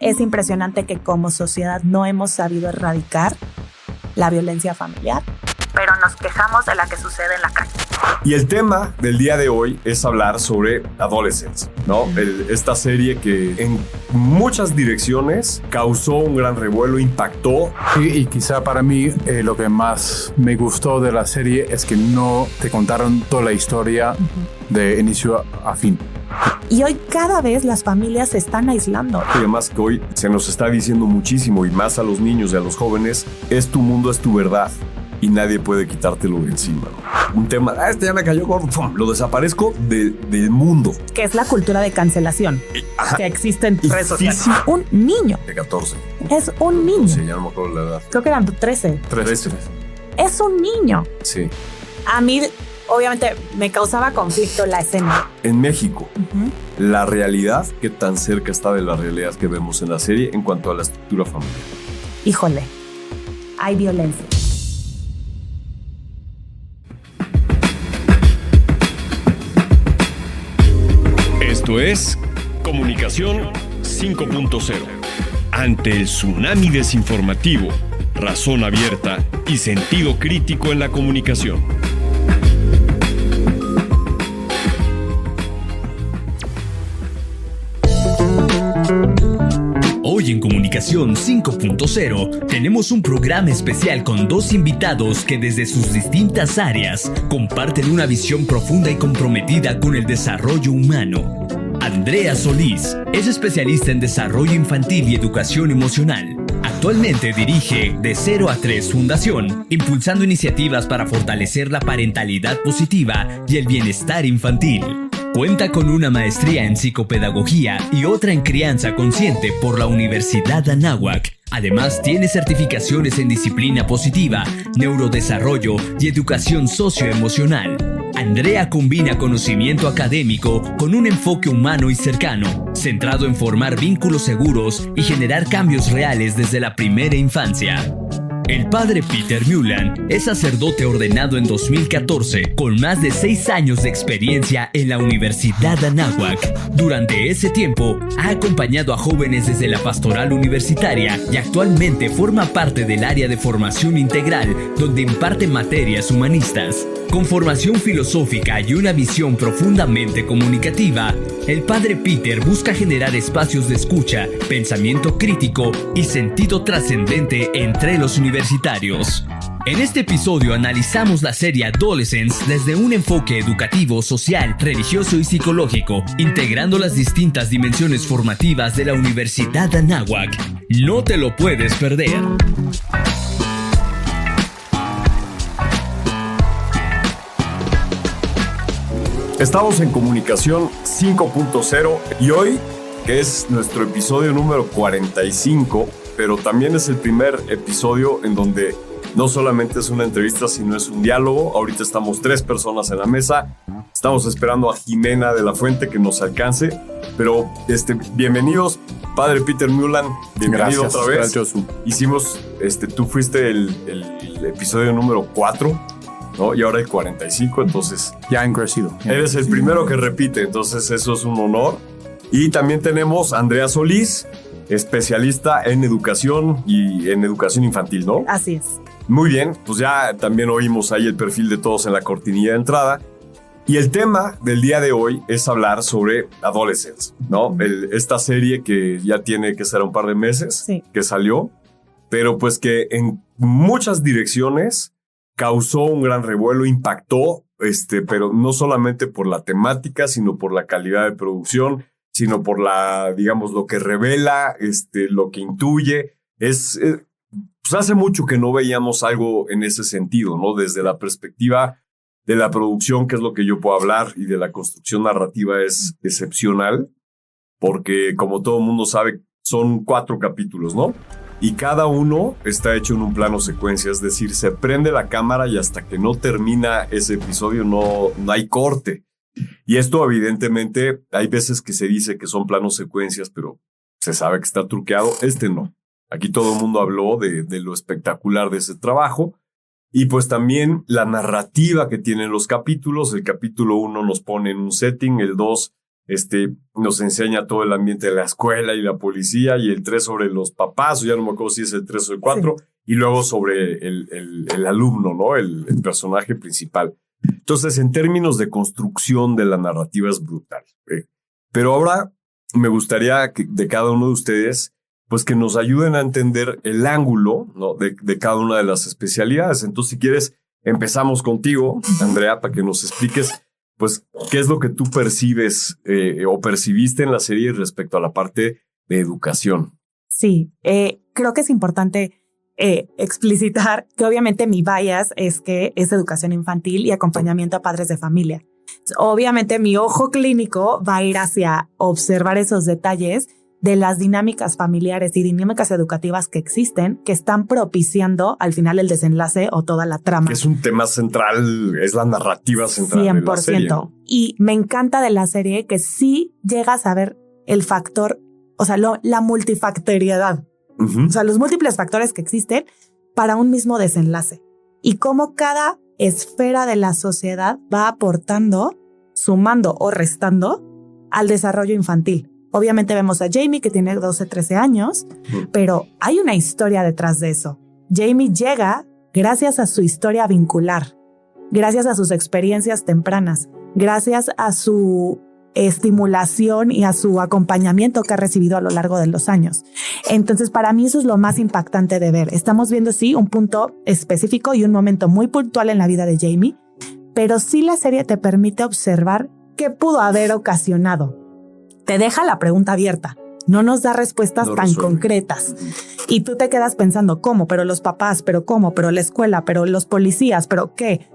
Es impresionante que como sociedad no hemos sabido erradicar la violencia familiar, pero nos quejamos de la que sucede en la calle. Y el tema del día de hoy es hablar sobre Adolescence, ¿no? Esta serie que en muchas direcciones causó un gran revuelo, impactó. Y quizá para mí lo que más me gustó de la serie es que no te contaron toda la historia de inicio a fin. Y hoy cada vez las familias se están aislando. Y además que hoy se nos está diciendo muchísimo, y más a los niños y a los jóvenes, es tu mundo, es tu verdad. Y nadie puede quitártelo de encima, ¿no? Un tema, este ya me cayó gordo, ¡pum! Lo desaparezco del mundo. Que es la cultura de cancelación que existe en redes sociales. Un niño. De 14. Es un niño. Sí, ya no me acuerdo la edad. Creo que eran 13. 13. Es un niño. Sí. A mí, obviamente, me causaba conflicto la escena. En México, la realidad, ¿qué tan cerca está de la realidad que vemos en la serie en cuanto a la estructura familiar? Híjole, hay violencia. Esto es Comunicación 5.0. Ante el tsunami desinformativo, razón abierta y sentido crítico en la comunicación. Hoy en Comunicación 5.0 tenemos un programa especial con dos invitados que desde sus distintas áreas comparten una visión profunda y comprometida con el desarrollo humano. Andrea Solís es especialista en desarrollo infantil y educación emocional. Actualmente dirige De 0 a 3 Fundación, impulsando iniciativas para fortalecer la parentalidad positiva y el bienestar infantil. Cuenta con una maestría en psicopedagogía y otra en crianza consciente por la Universidad Anáhuac. Además, tiene certificaciones en disciplina positiva, neurodesarrollo y educación socioemocional. Andrea combina conocimiento académico con un enfoque humano y cercano, centrado en formar vínculos seguros y generar cambios reales desde la primera infancia. El padre Peter Mullan es sacerdote ordenado en 2014 con más de 6 años de experiencia en la Universidad Anáhuac. Durante ese tiempo, ha acompañado a jóvenes desde la pastoral universitaria y actualmente forma parte del área de formación integral donde imparte materias humanistas. Con formación filosófica y una visión profundamente comunicativa, el padre Peter busca generar espacios de escucha, pensamiento crítico y sentido trascendente entre los universitarios. En este episodio analizamos la serie Adolescence desde un enfoque educativo, social, religioso y psicológico, integrando las distintas dimensiones formativas de la Universidad Anáhuac. No te lo puedes perder. Estamos en Comunicación 5.0 y hoy, que es nuestro episodio número 45, pero también es el primer episodio en donde no solamente es una entrevista, sino es un diálogo. Ahorita estamos 3 personas en la mesa. Estamos esperando a Jimena de la Fuente que nos alcance. Pero bienvenidos, padre Peter Mullan. Bienvenido. Gracias, otra vez. Gracias. Hicimos, tú fuiste el episodio número 4. ¿No? Y ahora el 45, entonces ya han crecido. Eres el primero que repite, entonces eso es un honor. Y también tenemos a Andrea Solís, especialista en educación y en educación infantil, ¿no? Así es. Muy bien, pues ya también oímos ahí el perfil de todos en la cortinilla de entrada. Y el tema del día de hoy es hablar sobre Adolescence, ¿no? Esta serie que ya tiene que ser un par de meses que salió, pero pues que en muchas direcciones causó un gran revuelo, impactó, pero no solamente por la temática, sino por la calidad de producción, sino por digamos, lo que revela, lo que intuye. Pues hace mucho que no veíamos algo en ese sentido, ¿no? Desde la perspectiva de la producción, que es lo que yo puedo hablar, y de la construcción narrativa es excepcional, porque como todo mundo sabe, son 4 capítulos, ¿no? Y cada uno está hecho en un plano secuencia, es decir, se prende la cámara y hasta que no termina ese episodio no hay corte. Y esto evidentemente hay veces que se dice que son planos secuencias, pero se sabe que está truqueado. No. Aquí todo el mundo habló de lo espectacular de ese trabajo. Y pues también la narrativa que tienen los capítulos. El capítulo 1 nos pone en un setting, el 2 nos enseña todo el ambiente de la escuela y la policía, y el 3 sobre los papás, o ya no me acuerdo si es el 3 o el 4, sí. Y luego sobre el alumno, ¿no? El personaje principal. Entonces, en términos de construcción de la narrativa es brutal. Pero ahora me gustaría que de cada uno de ustedes, pues que nos ayuden a entender el ángulo, ¿no? de cada una de las especialidades. Entonces, si quieres, empezamos contigo, Andrea, para que nos expliques, pues, qué es lo que tú percibes o percibiste en la serie respecto a la parte de educación. Sí, creo que es importante explicitar que obviamente mi bias es que es educación infantil y acompañamiento a padres de familia. Obviamente mi ojo clínico va a ir hacia observar esos detalles de las dinámicas familiares y dinámicas educativas que existen, que están propiciando al final el desenlace o toda la trama. Que es un tema central, es la narrativa central 100%. De la serie. Y me encanta de la serie que sí llegas a ver el factor, o sea, la multifactoriedad. Uh-huh. O sea, los múltiples factores que existen para un mismo desenlace. Y cómo cada esfera de la sociedad va aportando, sumando o restando al desarrollo infantil. Obviamente vemos a Jamie, que tiene 12, 13 años, pero hay una historia detrás de eso. Jamie llega gracias a su historia vincular, gracias a sus experiencias tempranas, gracias a su estimulación y a su acompañamiento que ha recibido a lo largo de los años. Entonces, para mí eso es lo más impactante de ver. Estamos viendo, sí, un punto específico y un momento muy puntual en la vida de Jamie, pero sí la serie te permite observar qué pudo haber ocasionado. Te deja la pregunta abierta. No nos da respuestas tan concretas. Y tú te quedas pensando, ¿cómo? Pero los papás, ¿pero cómo? ¿Pero la escuela? ¿Pero los policías? ¿Pero qué?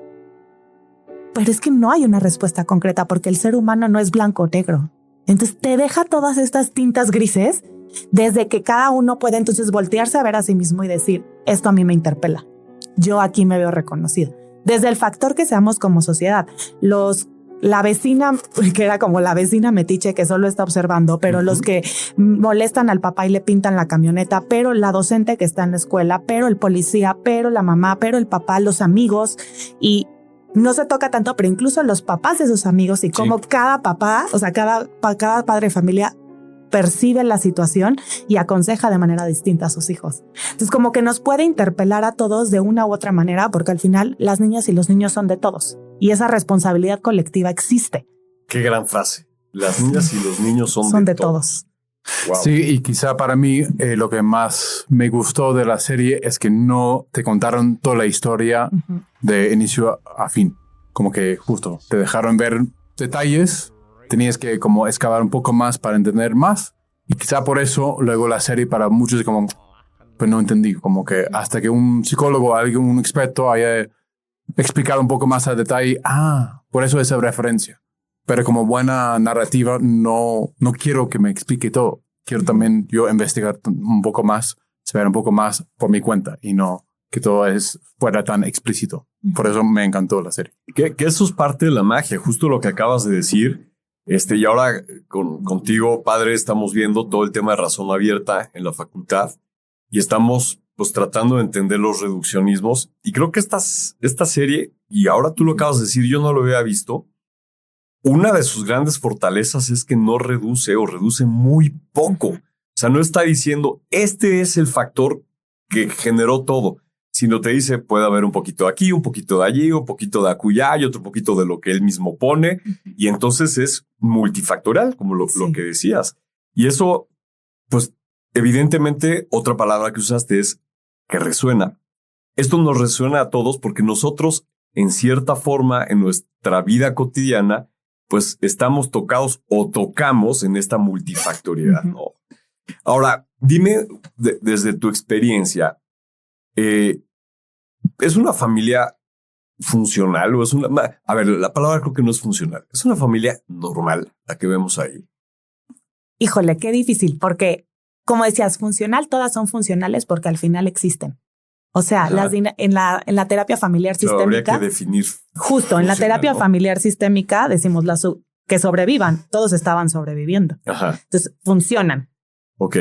Pero es que no hay una respuesta concreta porque el ser humano no es blanco o negro. Entonces te deja todas estas tintas grises desde que cada uno puede entonces voltearse a ver a sí mismo y decir, esto a mí me interpela. Yo aquí me veo reconocido. Desde el factor que seamos como sociedad. La vecina, que era como la vecina metiche que solo está observando, pero los que molestan al papá y le pintan la camioneta, pero la docente que está en la escuela, pero el policía, pero la mamá, pero el papá, los amigos, y no se toca tanto, pero incluso los papás de sus amigos y cómo cada papá, o sea, cada padre de familia percibe la situación y aconseja de manera distinta a sus hijos. Entonces, como que nos puede interpelar a todos de una u otra manera, porque al final las niñas y los niños son de todos y esa responsabilidad colectiva existe. Qué gran frase. Las niñas y los niños son de todos. Wow. Sí, y quizá para mí lo que más me gustó de la serie es que no te contaron toda la historia de inicio a fin. Como que justo te dejaron ver detalles, tenías que como excavar un poco más para entender más. Y quizá por eso luego la serie para muchos es como, pues no entendí. Como que hasta que un psicólogo, un experto haya explicado un poco más a detalle, por eso esa referencia. Pero como buena narrativa, no quiero que me explique todo. Quiero también yo investigar un poco más, saber un poco más por mi cuenta y no que todo fuera tan explícito. Por eso me encantó la serie. Que eso es parte de la magia, justo lo que acabas de decir. Y ahora contigo, padre, estamos viendo todo el tema de razón abierta en la facultad y estamos pues tratando de entender los reduccionismos. Y creo que esta serie, y ahora tú lo acabas de decir, yo no lo había visto. Una de sus grandes fortalezas es que no reduce o reduce muy poco. O sea, no está diciendo, este es el factor que generó todo, sino te dice, puede haber un poquito de aquí, un poquito de allí, un poquito de acullá y otro poquito de lo que él mismo pone. Y entonces es multifactorial, como lo que decías. Y eso, pues, evidentemente, otra palabra que usaste es que resuena. Esto nos resuena a todos porque nosotros, en cierta forma, en nuestra vida cotidiana, pues estamos tocados o tocamos en esta multifactoriedad, ¿no? Ahora, dime desde tu experiencia, ¿es una familia funcional o es una... A ver, la palabra creo que no es funcional. ¿Es una familia normal la que vemos ahí? Híjole, qué difícil, porque como decías, funcional, todas son funcionales porque al final existen. O sea, en la terapia familiar sistémica... Habría que definir. Justo, en la terapia familiar sistémica decimos que sobrevivan. Todos estaban sobreviviendo. Ajá. Entonces, funcionan. Ok.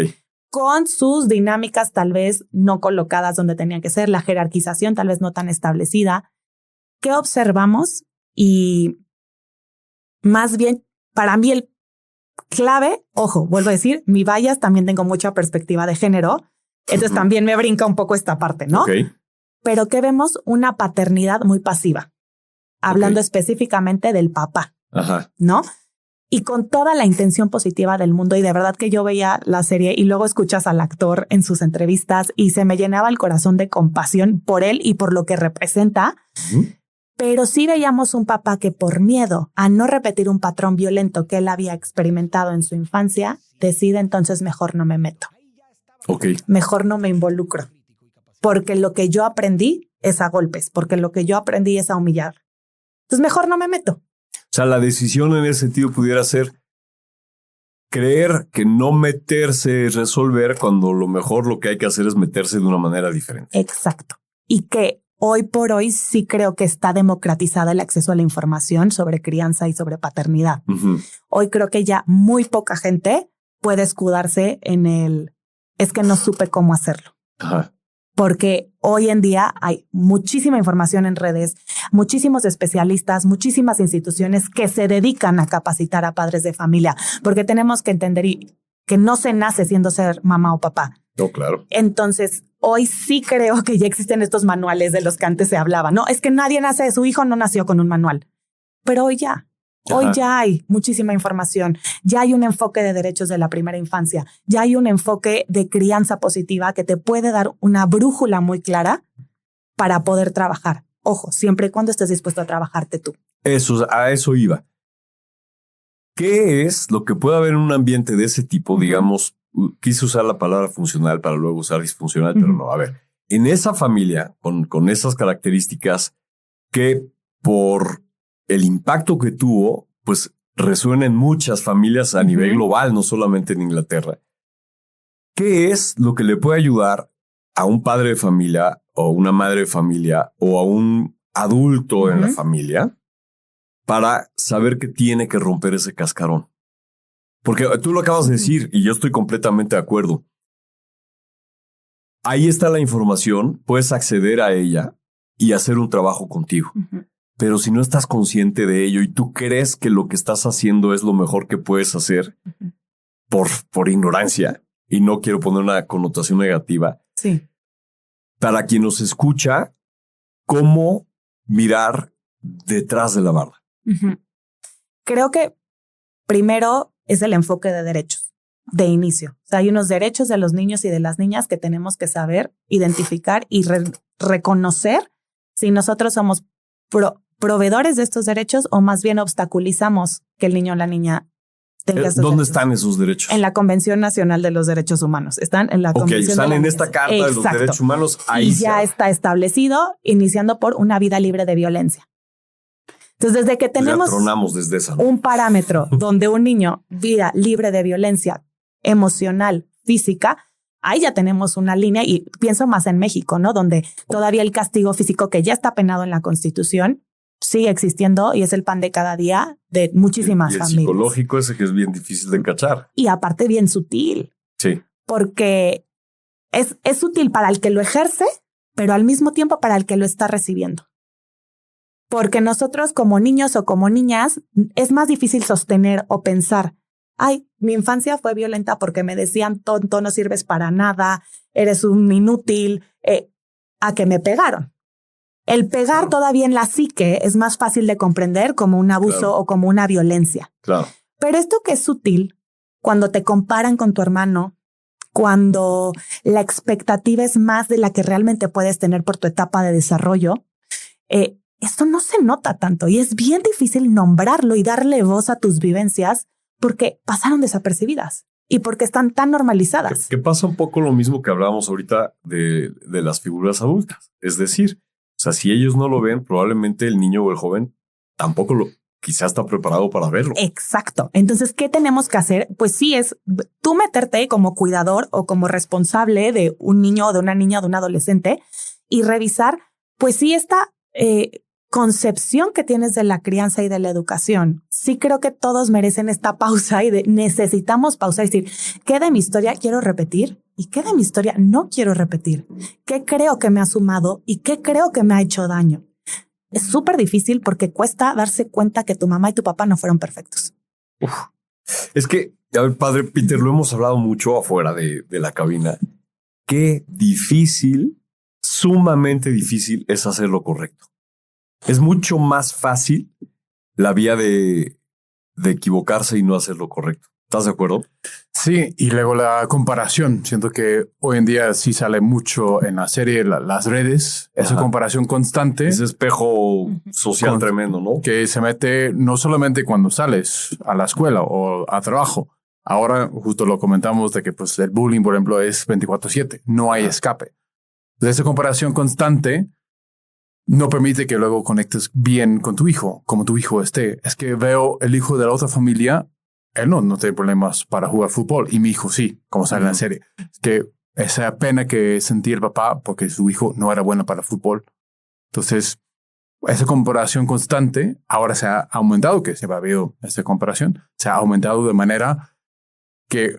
Con sus dinámicas tal vez no colocadas donde tenían que ser, la jerarquización tal vez no tan establecida. ¿Qué observamos? Y más bien, para mí clave, ojo, vuelvo a decir, mi bias también tengo mucha perspectiva de género, entonces también me brinca un poco esta parte, ¿no? Okay. Pero que vemos una paternidad muy pasiva, hablando específicamente del papá, ¿no? Y con toda la intención positiva del mundo, y de verdad que yo veía la serie y luego escuchas al actor en sus entrevistas y se me llenaba el corazón de compasión por él y por lo que representa. Pero sí veíamos un papá que por miedo a no repetir un patrón violento que él había experimentado en su infancia, decide entonces mejor no me meto. Mejor no me involucro. Porque lo que yo aprendí es a golpes, porque lo que yo aprendí es a humillar. Entonces mejor no me meto. O sea, la decisión en ese sentido pudiera ser creer que no meterse es resolver cuando lo que hay que hacer es meterse de una manera diferente. Exacto. Y que hoy por hoy sí creo que está democratizada el acceso a la información sobre crianza y sobre paternidad. Hoy creo que ya muy poca gente puede escudarse en es que no supe cómo hacerlo. Porque hoy en día hay muchísima información en redes, muchísimos especialistas, muchísimas instituciones que se dedican a capacitar a padres de familia, porque tenemos que entender que no se nace siendo ser mamá o papá. No, claro. Entonces, hoy sí creo que ya existen estos manuales de los que antes se hablaba. No, es que nadie nace, su hijo no nació con un manual, pero hoy ya. Hoy ya hay muchísima información, ya hay un enfoque de derechos de la primera infancia, ya hay un enfoque de crianza positiva que te puede dar una brújula muy clara para poder trabajar. Ojo, siempre y cuando estés dispuesto a trabajarte tú. A eso iba. ¿Qué es lo que puede haber en un ambiente de ese tipo? Digamos, quise usar la palabra funcional para luego usar disfuncional, pero no. A ver, en esa familia, con esas características que por el impacto que tuvo, pues resuena en muchas familias a nivel global, no solamente en Inglaterra. ¿Qué es lo que le puede ayudar a un padre de familia o una madre de familia o a un adulto en la familia para saber que tiene que romper ese cascarón? Porque tú lo acabas de decir y yo estoy completamente de acuerdo. Ahí está la información, puedes acceder a ella y hacer un trabajo contigo. Pero si no estás consciente de ello y tú crees que lo que estás haciendo es lo mejor que puedes hacer por ignorancia, y no quiero poner una connotación negativa, para quien nos escucha, ¿cómo mirar detrás de la barra? Creo que primero es el enfoque de derechos de inicio. O sea, hay unos derechos de los niños y de las niñas que tenemos que saber identificar y reconocer si nosotros somos proveedores de estos derechos o más bien obstaculizamos que el niño o la niña tenga estos ¿Dónde derechos. están esos derechos? En la Convención Nacional de los Derechos Humanos. Están en la Convención. Están de en la esta Carta de los Derechos Humanos. Ahí y ya está establecido, iniciando por una vida libre de violencia. Entonces, desde que tenemos desde esa, ¿no? un parámetro donde un niño, vida libre de violencia emocional, física, ahí ya tenemos una línea, y pienso más en México, ¿no? Donde todavía el castigo físico, que ya está penado en la Constitución, sigue existiendo y es el pan de cada día de muchísimas y el familias. Psicológico ese que es bien difícil de encachar. Y aparte bien sutil. Sí. Porque es útil para el que lo ejerce, pero al mismo tiempo para el que lo está recibiendo. Porque nosotros como niños o como niñas es más difícil sostener o pensar, ay, mi infancia fue violenta porque me decían tonto, no sirves para nada, eres un inútil, a que me pegaron. El pegar todavía en la psique es más fácil de comprender como un abuso o como una violencia. Claro. Pero esto que es sutil, cuando te comparan con tu hermano, cuando la expectativa es más de la que realmente puedes tener por tu etapa de desarrollo, esto no se nota tanto y es bien difícil nombrarlo y darle voz a tus vivencias porque pasaron desapercibidas y porque están tan normalizadas. Que pasa un poco lo mismo que hablábamos ahorita de las figuras adultas. Es decir, o sea, si ellos no lo ven, probablemente el niño o el joven tampoco quizás está preparado para verlo. Exacto. Entonces, ¿qué tenemos que hacer? Pues sí, es tú meterte como cuidador o como responsable de un niño o de una niña o de un adolescente y revisar, pues sí, esta concepción que tienes de la crianza y de la educación. Sí creo que todos merecen esta pausa y necesitamos pausa y decir, ¿qué de mi historia quiero repetir? ¿Y qué de mi historia no quiero repetir? ¿Qué creo que me ha sumado y qué creo que me ha hecho daño? Es súper difícil porque cuesta darse cuenta que tu mamá y tu papá no fueron perfectos. Es que, a ver, padre Peter, lo hemos hablado mucho afuera de la cabina. Qué difícil, sumamente difícil es hacer lo correcto. Es mucho más fácil la vía de equivocarse y no hacer lo correcto. ¿Estás de acuerdo? Sí, y luego la comparación. Siento que hoy en día sí sale mucho en la serie, las redes, esa comparación constante. Ese espejo social tremendo, ¿no? Que se mete no solamente cuando sales a la escuela o a trabajo. Ahora justo lo comentamos de que pues, el bullying, por ejemplo, es 24/7. No hay escape. Entonces, esa comparación constante no permite que luego conectes bien con tu hijo, como tu hijo esté. Es que veo el hijo de la otra familia, él no tiene problemas para jugar fútbol y mi hijo sí, como sale en la serie. Es que esa pena que sentía el papá porque su hijo no era bueno para fútbol. Entonces, esa comparación constante ahora se ha aumentado, que se ha habido esta comparación, se ha aumentado de manera que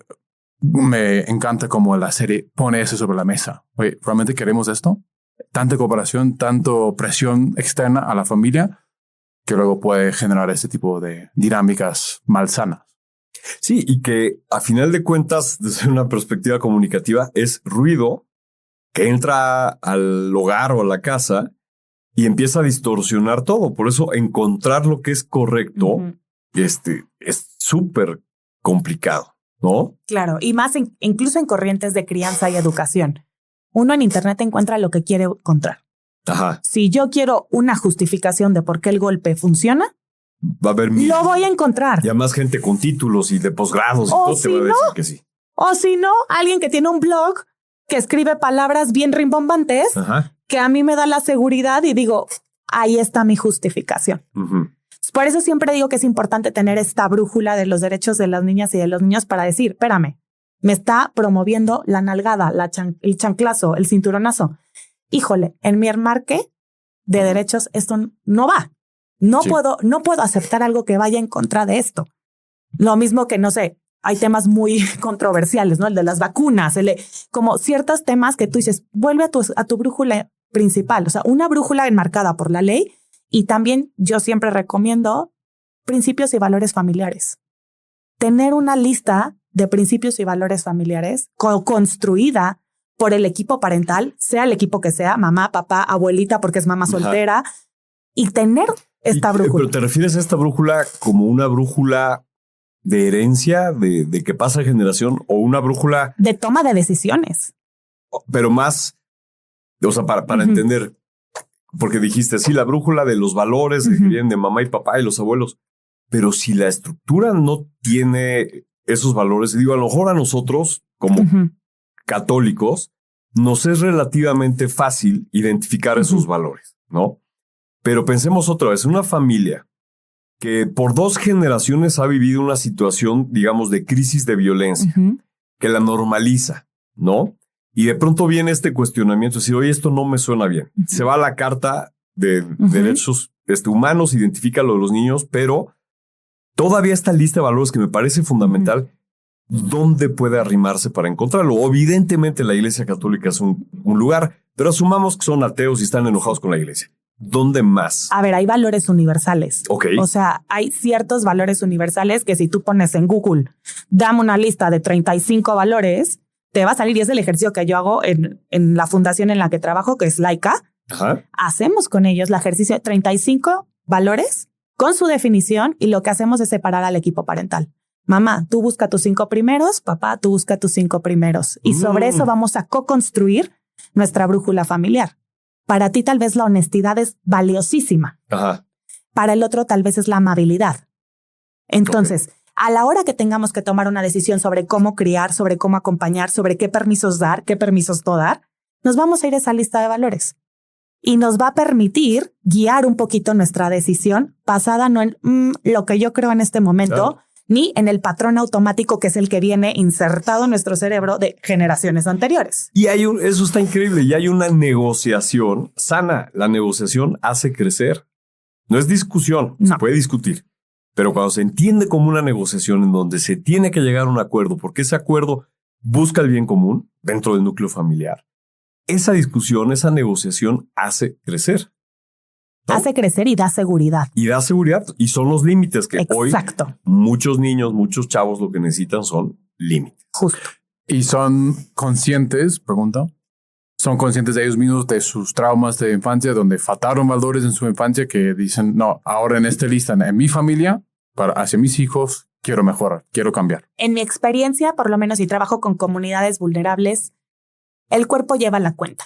me encanta como la serie pone eso sobre la mesa. Oye, ¿realmente queremos esto? Tanta comparación, tanto presión externa a la familia que luego puede generar ese tipo de dinámicas malsanas. Sí, y que a final de cuentas, desde una perspectiva comunicativa, es ruido que entra al hogar o a la casa y empieza a distorsionar todo. Por eso encontrar lo que es correcto es súper complicado, ¿no? Claro, y más incluso en corrientes de crianza y educación. Uno en internet encuentra lo que quiere encontrar. Ajá. Si yo quiero una justificación de por qué el golpe funciona, va a haber lo voy a encontrar. Ya más gente con títulos y de posgrados y todo te va a decir que sí. O si no, alguien que tiene un blog que escribe palabras bien rimbombantes, que a mí me da la seguridad y digo, ahí está mi justificación. Por eso siempre digo que es importante tener esta brújula de los derechos de las niñas y de los niños para decir, espérame, me está promoviendo la nalgada, el chanclazo, el cinturonazo. Híjole, en mi enmarque de derechos esto no va. No puedo aceptar algo que vaya en contra de esto. Lo mismo que, no sé, hay temas muy controversiales, ¿no? El de las vacunas, como ciertos temas que tú dices, vuelve a tu brújula principal, o sea, una brújula enmarcada por la ley. Y también yo siempre recomiendo principios y valores familiares. Tener una lista de principios y valores familiares construida por el equipo parental, sea el equipo que sea, mamá, papá, abuelita, porque es mamá soltera, y tener esta brújula. ¿Pero te refieres a esta brújula como una brújula de herencia, de que pasa de generación, o una brújula de toma de decisiones? Pero más, o sea, para entender, porque dijiste, sí, la brújula de los valores que vienen de mamá y papá y los abuelos, pero si la estructura no tiene esos valores, digo, a lo mejor a nosotros como católicos nos es relativamente fácil identificar esos valores, ¿no? Pero pensemos otra vez, una familia que por 2 generaciones ha vivido una situación, digamos, de crisis de violencia, que la normaliza, ¿no? Y de pronto viene este cuestionamiento, decir, oye, esto no me suena bien. Se va a la Carta de Derechos Humanos, identifica lo de los niños, pero todavía esta lista de valores que me parece fundamental, ¿dónde puede arrimarse para encontrarlo? Evidentemente la Iglesia Católica es un lugar, pero asumamos que son ateos y están enojados con la Iglesia. ¿Dónde más? A ver, hay valores universales. Okay. O sea, hay ciertos valores universales que si tú pones en Google, dame una lista de 35 valores, te va a salir, y es el ejercicio que yo hago en la fundación en la que trabajo, que es Laica. Hacemos con ellos el ejercicio de 35 valores con su definición, y lo que hacemos es separar al equipo parental. Mamá, tú busca tus 5 primeros, papá, tú busca tus 5 primeros. Y sobre eso vamos a co-construir nuestra brújula familiar. Para ti tal vez la honestidad es valiosísima. Para el otro tal vez es la amabilidad. Entonces, a la hora que tengamos que tomar una decisión sobre cómo criar, sobre cómo acompañar, sobre qué permisos dar, qué permisos no dar, nos vamos a ir a esa lista de valores. Y nos va a permitir guiar un poquito nuestra decisión basada no en lo que yo creo en este momento, ni en el patrón automático que es el que viene insertado en nuestro cerebro de generaciones anteriores. Y eso está increíble. Y hay una negociación sana. La negociación hace crecer. No es discusión, se puede discutir. Pero cuando se entiende como una negociación en donde se tiene que llegar a un acuerdo, porque ese acuerdo busca el bien común dentro del núcleo familiar, esa discusión, esa negociación hace crecer. ¿no? Hace crecer y da seguridad. Y da seguridad. Y son los límites que Exacto. hoy muchos niños, muchos chavos lo que necesitan son límites. Justo. Y son conscientes, pregunta, son conscientes de ellos mismos, de sus traumas de infancia, donde faltaron valores en su infancia que dicen, no, ahora en esta lista, en mi familia, hacia mis hijos, quiero mejorar, quiero cambiar. En mi experiencia, por lo menos, y trabajo con comunidades vulnerables, el cuerpo lleva la cuenta,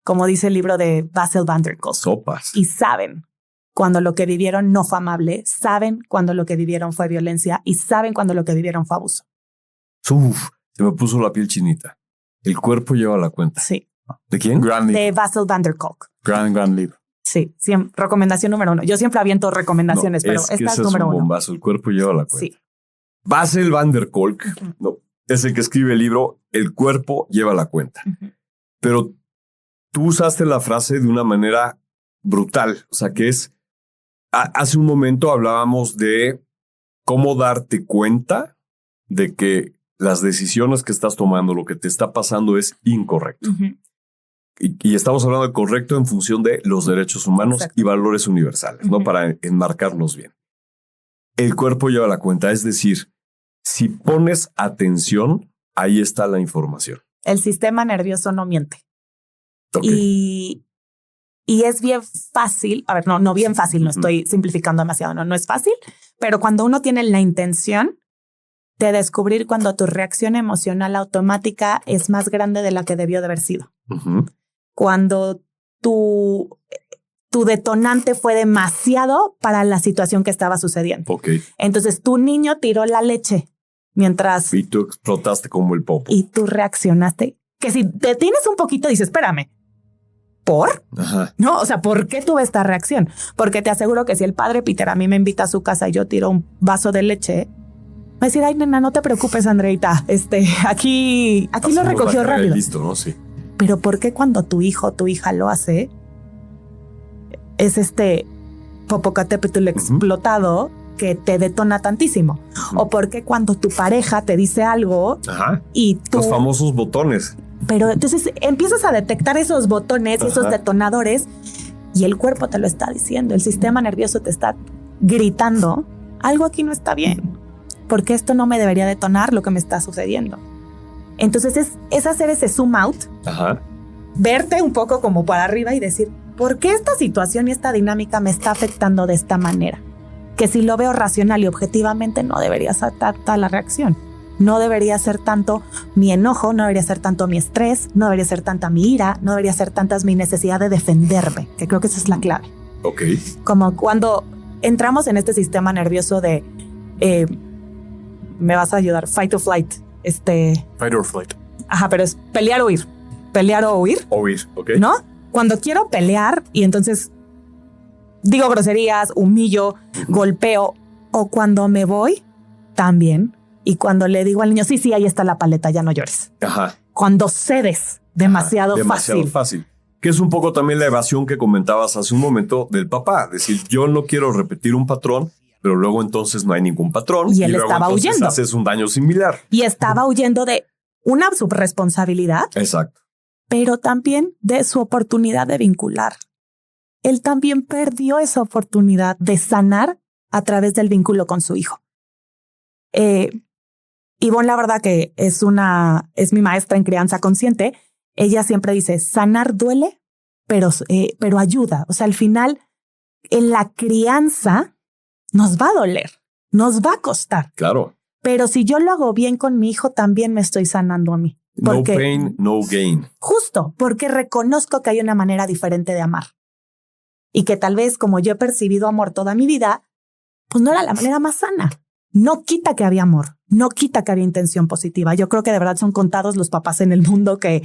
como dice el libro de Bessel van der Kolk. Sopas. Y saben cuando lo que vivieron no fue amable, saben cuando lo que vivieron fue violencia y saben cuando lo que vivieron fue abuso. Uf, se me puso la piel chinita. El cuerpo lleva la cuenta. Sí. ¿De quién? De Bessel van der Kolk. Gran libro. Sí, recomendación número 1. Yo siempre aviento recomendaciones, pero esta es número 1. Un bombazo. El cuerpo lleva la cuenta. Sí. Bessel van der Kolk, no, es el que escribe el libro El cuerpo lleva la cuenta. Pero tú usaste la frase de una manera brutal. O sea, que es, hace un momento hablábamos de cómo darte cuenta de que las decisiones que estás tomando, lo que te está pasando es incorrecto. Y estamos hablando de correcto en función de los derechos humanos. Exacto. Y valores universales, ¿no? Para enmarcarnos bien. El cuerpo lleva la cuenta, es decir, si pones atención, ahí está la información. El sistema nervioso no miente. Okay. Y es bien fácil, a ver, no bien fácil, no estoy simplificando demasiado, no es fácil, pero cuando uno tiene la intención de descubrir cuando tu reacción emocional automática es más grande de la que debió de haber sido. Cuando tu detonante fue demasiado para la situación que estaba sucediendo. Okay. Entonces tu niño tiró la leche mientras... Y tú explotaste como el popo. Y tú reaccionaste. Que si te tienes un poquito, dices, espérame. ¿Por? Ajá. No, o sea, ¿por qué tuve esta reacción? Porque te aseguro que si el padre Peter a mí me invita a su casa y yo tiro un vaso de leche, va a decir, ay, nena, no te preocupes, Andreita. Aquí lo recogió rápido. Listo, ¿no? Sí. Pero ¿por qué cuando tu hijo o tu hija lo hace, es Popocatépetl explotado que te detona tantísimo? ¿O por qué cuando tu pareja te dice algo y tú... Los famosos botones. Pero entonces empiezas a detectar esos botones y esos detonadores y el cuerpo te lo está diciendo. El sistema nervioso te está gritando, algo aquí no está bien. Porque esto no me debería detonar lo que me está sucediendo. Entonces es hacer ese zoom out, verte un poco como para arriba y decir, ¿por qué esta situación y esta dinámica me está afectando de esta manera? Que si lo veo racional y objetivamente no debería ser tanta la reacción. No debería ser tanto mi enojo, no debería ser tanto mi estrés, no debería ser tanta mi ira, no debería ser tanta mi necesidad de defenderme, que creo que esa es la clave. Ok. Como cuando entramos en este sistema nervioso de, me vas a ayudar, fight or flight. Fight or flight. Ajá, pero es pelear o huir. Pelear o huir. Huir, ok. ¿No? Cuando quiero pelear y entonces digo groserías, humillo, golpeo, o cuando me voy, también. Y cuando le digo al niño, sí, ahí está la paleta, ya no llores. Ajá. Cuando cedes demasiado fácil. Que es un poco también la evasión que comentabas hace un momento del papá. Decir, yo no quiero repetir un patrón, pero luego entonces no hay ningún patrón. Y él estaba huyendo. Haces un daño similar. Y estaba huyendo de una subresponsabilidad. Exacto. Pero también de su oportunidad de vincular. Él también perdió esa oportunidad de sanar a través del vínculo con su hijo. Ivonne, la verdad que es mi maestra en crianza consciente. Ella siempre dice, sanar duele, pero ayuda. O sea, al final, en la crianza nos va a doler, nos va a costar. Claro. Pero si yo lo hago bien con mi hijo, también me estoy sanando a mí. Porque, no pain, no gain. Justo, porque reconozco que hay una manera diferente de amar. Y que tal vez, como yo he percibido amor toda mi vida, pues no era la manera más sana. No quita que había amor, no quita que había intención positiva. Yo creo que de verdad son contados los papás en el mundo que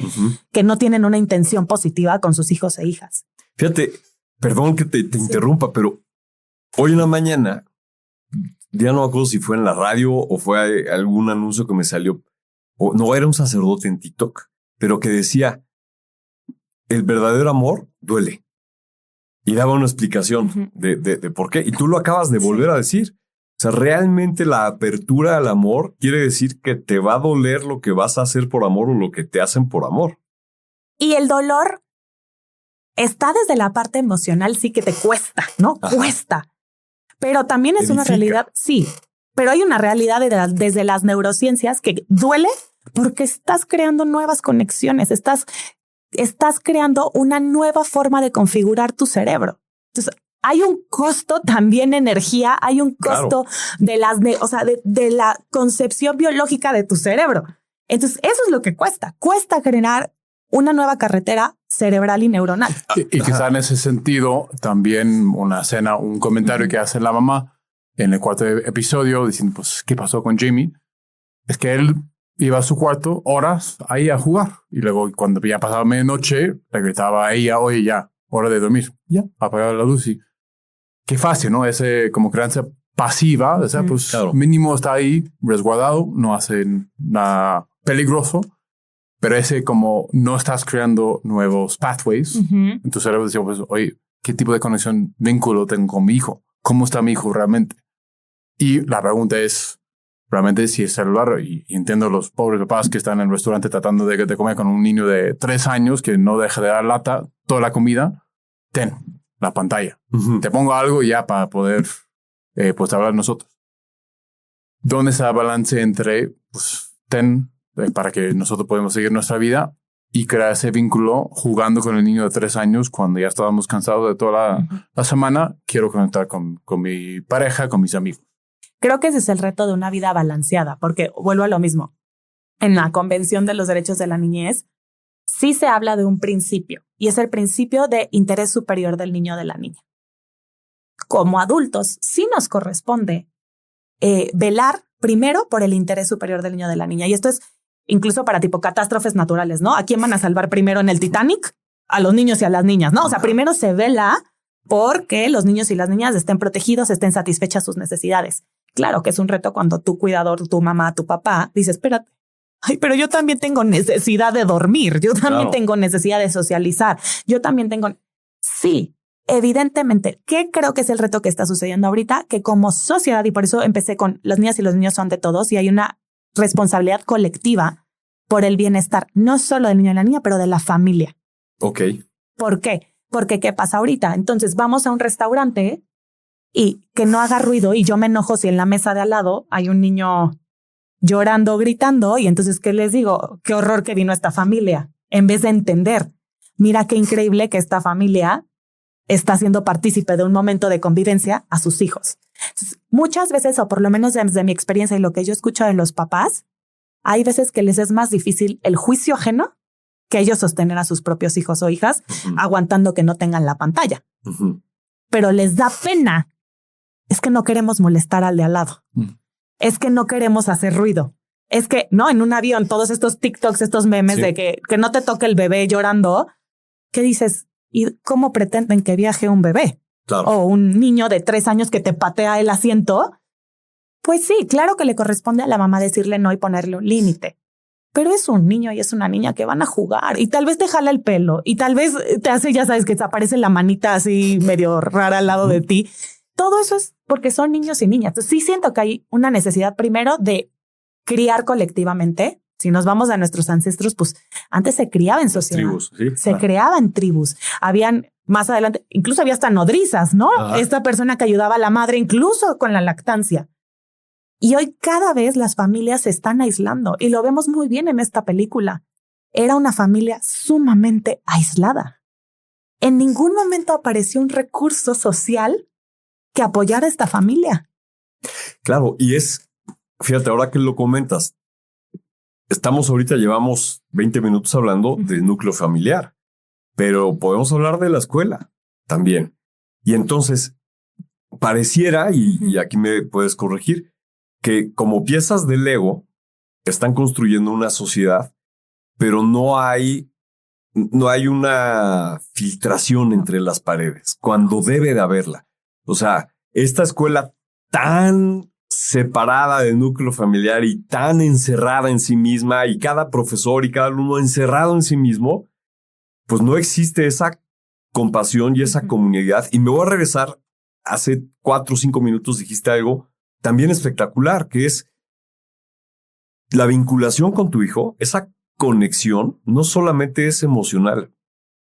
no tienen una intención positiva con sus hijos e hijas. Fíjate, perdón que te interrumpa, pero hoy en la mañana, ya no me acuerdo si fue en la radio o fue algún anuncio que me salió, o no, era un sacerdote en TikTok, pero que decía, el verdadero amor duele. Y daba una explicación de por qué. Y tú lo acabas de volver a decir. O sea, realmente la apertura al amor quiere decir que te va a doler lo que vas a hacer por amor o lo que te hacen por amor. Y el dolor está desde la parte emocional, sí que te cuesta, ¿no? Ajá. Cuesta. Pero también es una realidad, sí, pero hay una realidad desde las neurociencias que duele porque estás creando nuevas conexiones, estás creando una nueva forma de configurar tu cerebro. Entonces, hay un costo también energía, hay un costo de la concepción biológica de tu cerebro. Entonces, eso es lo que cuesta crear una nueva carretera cerebral y neuronal. Y quizá en ese sentido, también un comentario que hace la mamá en el cuarto episodio diciendo, pues, ¿qué pasó con Jamie? Es que él iba a su cuarto horas ahí a jugar. Y luego cuando ya pasaba medianoche, le gritaba a ella, oye, ya, hora de dormir. Ya, apagaba la luz y qué fácil, ¿no? Ese como crianza pasiva, o sea, pues mínimo está ahí resguardado, no hace nada peligroso. Pero ese como no estás creando nuevos pathways, en tu cerebro decía, pues, oye, ¿qué tipo de conexión, vínculo tengo con mi hijo? ¿Cómo está mi hijo realmente? Y la pregunta es, realmente si es celular, y entiendo los pobres papás que están en el restaurante tratando de comer con un niño de 3 años que no deja de dar lata toda la comida, ten la pantalla. Te pongo algo ya para poder pues hablar nosotros. ¿Dónde está el balance entre, pues, para que nosotros podamos seguir nuestra vida y crear ese vínculo jugando con el niño de 3 años cuando ya estábamos cansados de toda la semana? Quiero conectar con mi pareja, con mis amigos. Creo que ese es el reto de una vida balanceada, porque vuelvo a lo mismo. En la Convención de los Derechos de la Niñez, sí se habla de un principio, y es el principio de interés superior del niño o de la niña. Como adultos, sí nos corresponde velar primero por el interés superior del niño o de la niña. Y esto es incluso para tipo catástrofes naturales, ¿no? ¿A quién van a salvar primero en el Titanic? A los niños y a las niñas, ¿no? O sea, primero se vela porque los niños y las niñas estén protegidos, estén satisfechas sus necesidades. Claro que es un reto cuando tu cuidador, tu mamá, tu papá, dice, espérate, ay, pero yo también tengo necesidad de dormir, yo también tengo necesidad de socializar, yo también tengo... Sí, evidentemente, ¿qué creo que es el reto que está sucediendo ahorita? Que como sociedad, y por eso empecé con las niñas y los niños son de todos, y hay una responsabilidad colectiva por el bienestar, no solo del niño y la niña, pero de la familia. Ok. ¿Por qué? Porque ¿qué pasa ahorita? Entonces vamos a un restaurante y que no haga ruido y yo me enojo si en la mesa de al lado hay un niño llorando, gritando, y entonces, ¿qué les digo? Qué horror que vino esta familia. En vez de entender, mira qué increíble que esta familia está siendo partícipe de un momento de convivencia a sus hijos. Entonces, muchas veces, o por lo menos desde mi experiencia y lo que yo escucho de los papás, hay veces que les es más difícil el juicio ajeno que ellos sostener a sus propios hijos o hijas, aguantando que no tengan la pantalla. Pero les da pena. Es que no queremos molestar al de al lado. Es que no queremos hacer ruido. Es que, no, en un avión, todos estos TikToks, estos memes de que no te toque el bebé llorando, ¿qué dices? ¿Y cómo pretenden que viaje un bebé? Claro. O un niño de 3 años que te patea el asiento. Pues sí, claro que le corresponde a la mamá decirle no y ponerle un límite. Pero es un niño y es una niña que van a jugar y tal vez te jala el pelo y tal vez te hace, ya sabes, que te aparece la manita así medio rara al lado de ti. Todo eso es porque son niños y niñas. Entonces sí siento que hay una necesidad primero de criar colectivamente. Si nos vamos a nuestros ancestros, pues antes se criaba en sociedad. Tribus, ¿sí? Se creaba en tribus. Habían más adelante, incluso había hasta nodrizas, ¿no? Ajá. Esta persona que ayudaba a la madre incluso con la lactancia. Y hoy cada vez las familias se están aislando y lo vemos muy bien en esta película. Era una familia sumamente aislada. En ningún momento apareció un recurso social que apoyara a esta familia. Claro, y fíjate, ahora que lo comentas, llevamos 20 minutos hablando del núcleo familiar, pero podemos hablar de la escuela también. Y entonces, pareciera, y aquí me puedes corregir, que como piezas de Lego están construyendo una sociedad, pero no hay una filtración entre las paredes, cuando debe de haberla. O sea, esta escuela tan separada del núcleo familiar y tan encerrada en sí misma, y cada profesor y cada alumno encerrado en sí mismo, pues no existe esa compasión y esa comunidad. Y me voy a regresar, hace 4 o 5 minutos dijiste algo también espectacular, que es la vinculación con tu hijo. Esa conexión no solamente es emocional,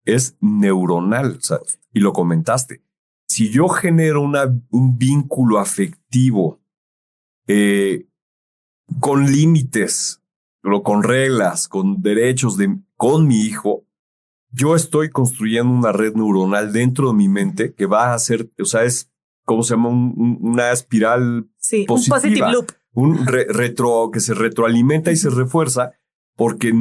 es neuronal, o sea, y lo comentaste. Si yo genero un vínculo afectivo con límites, con reglas, con derechos con mi hijo, yo estoy construyendo una red neuronal dentro de mi mente que va a hacer, o sea, es, ¿cómo se llama? Una espiral positiva. Un positive loop. Un que se retroalimenta y se refuerza porque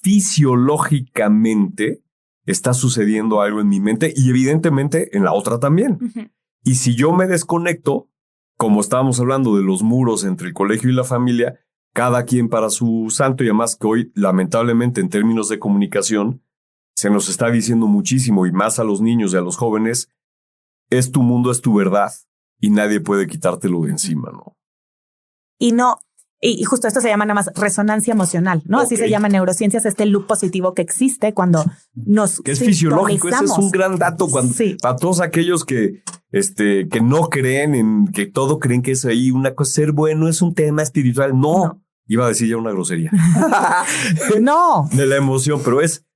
fisiológicamente está sucediendo algo en mi mente y evidentemente en la otra también. Uh-huh. Y si yo me desconecto, como estábamos hablando de los muros entre el colegio y la familia, cada quien para su santo, y además que hoy, lamentablemente, en términos de comunicación, se nos está diciendo muchísimo, y más a los niños y a los jóvenes, es tu mundo, es tu verdad, y nadie puede quitártelo de encima, ¿no? Y no, y justo esto se llama nada más resonancia emocional, ¿no? Okay. Así se llama en neurociencias, loop positivo que existe cuando nos que es fisiológico, ese es un gran dato cuando, para todos aquellos que no creen que todo creen que es ahí una cosa, ser bueno es un tema espiritual. No. Iba a decir ya una grosería. No. De la emoción, pero es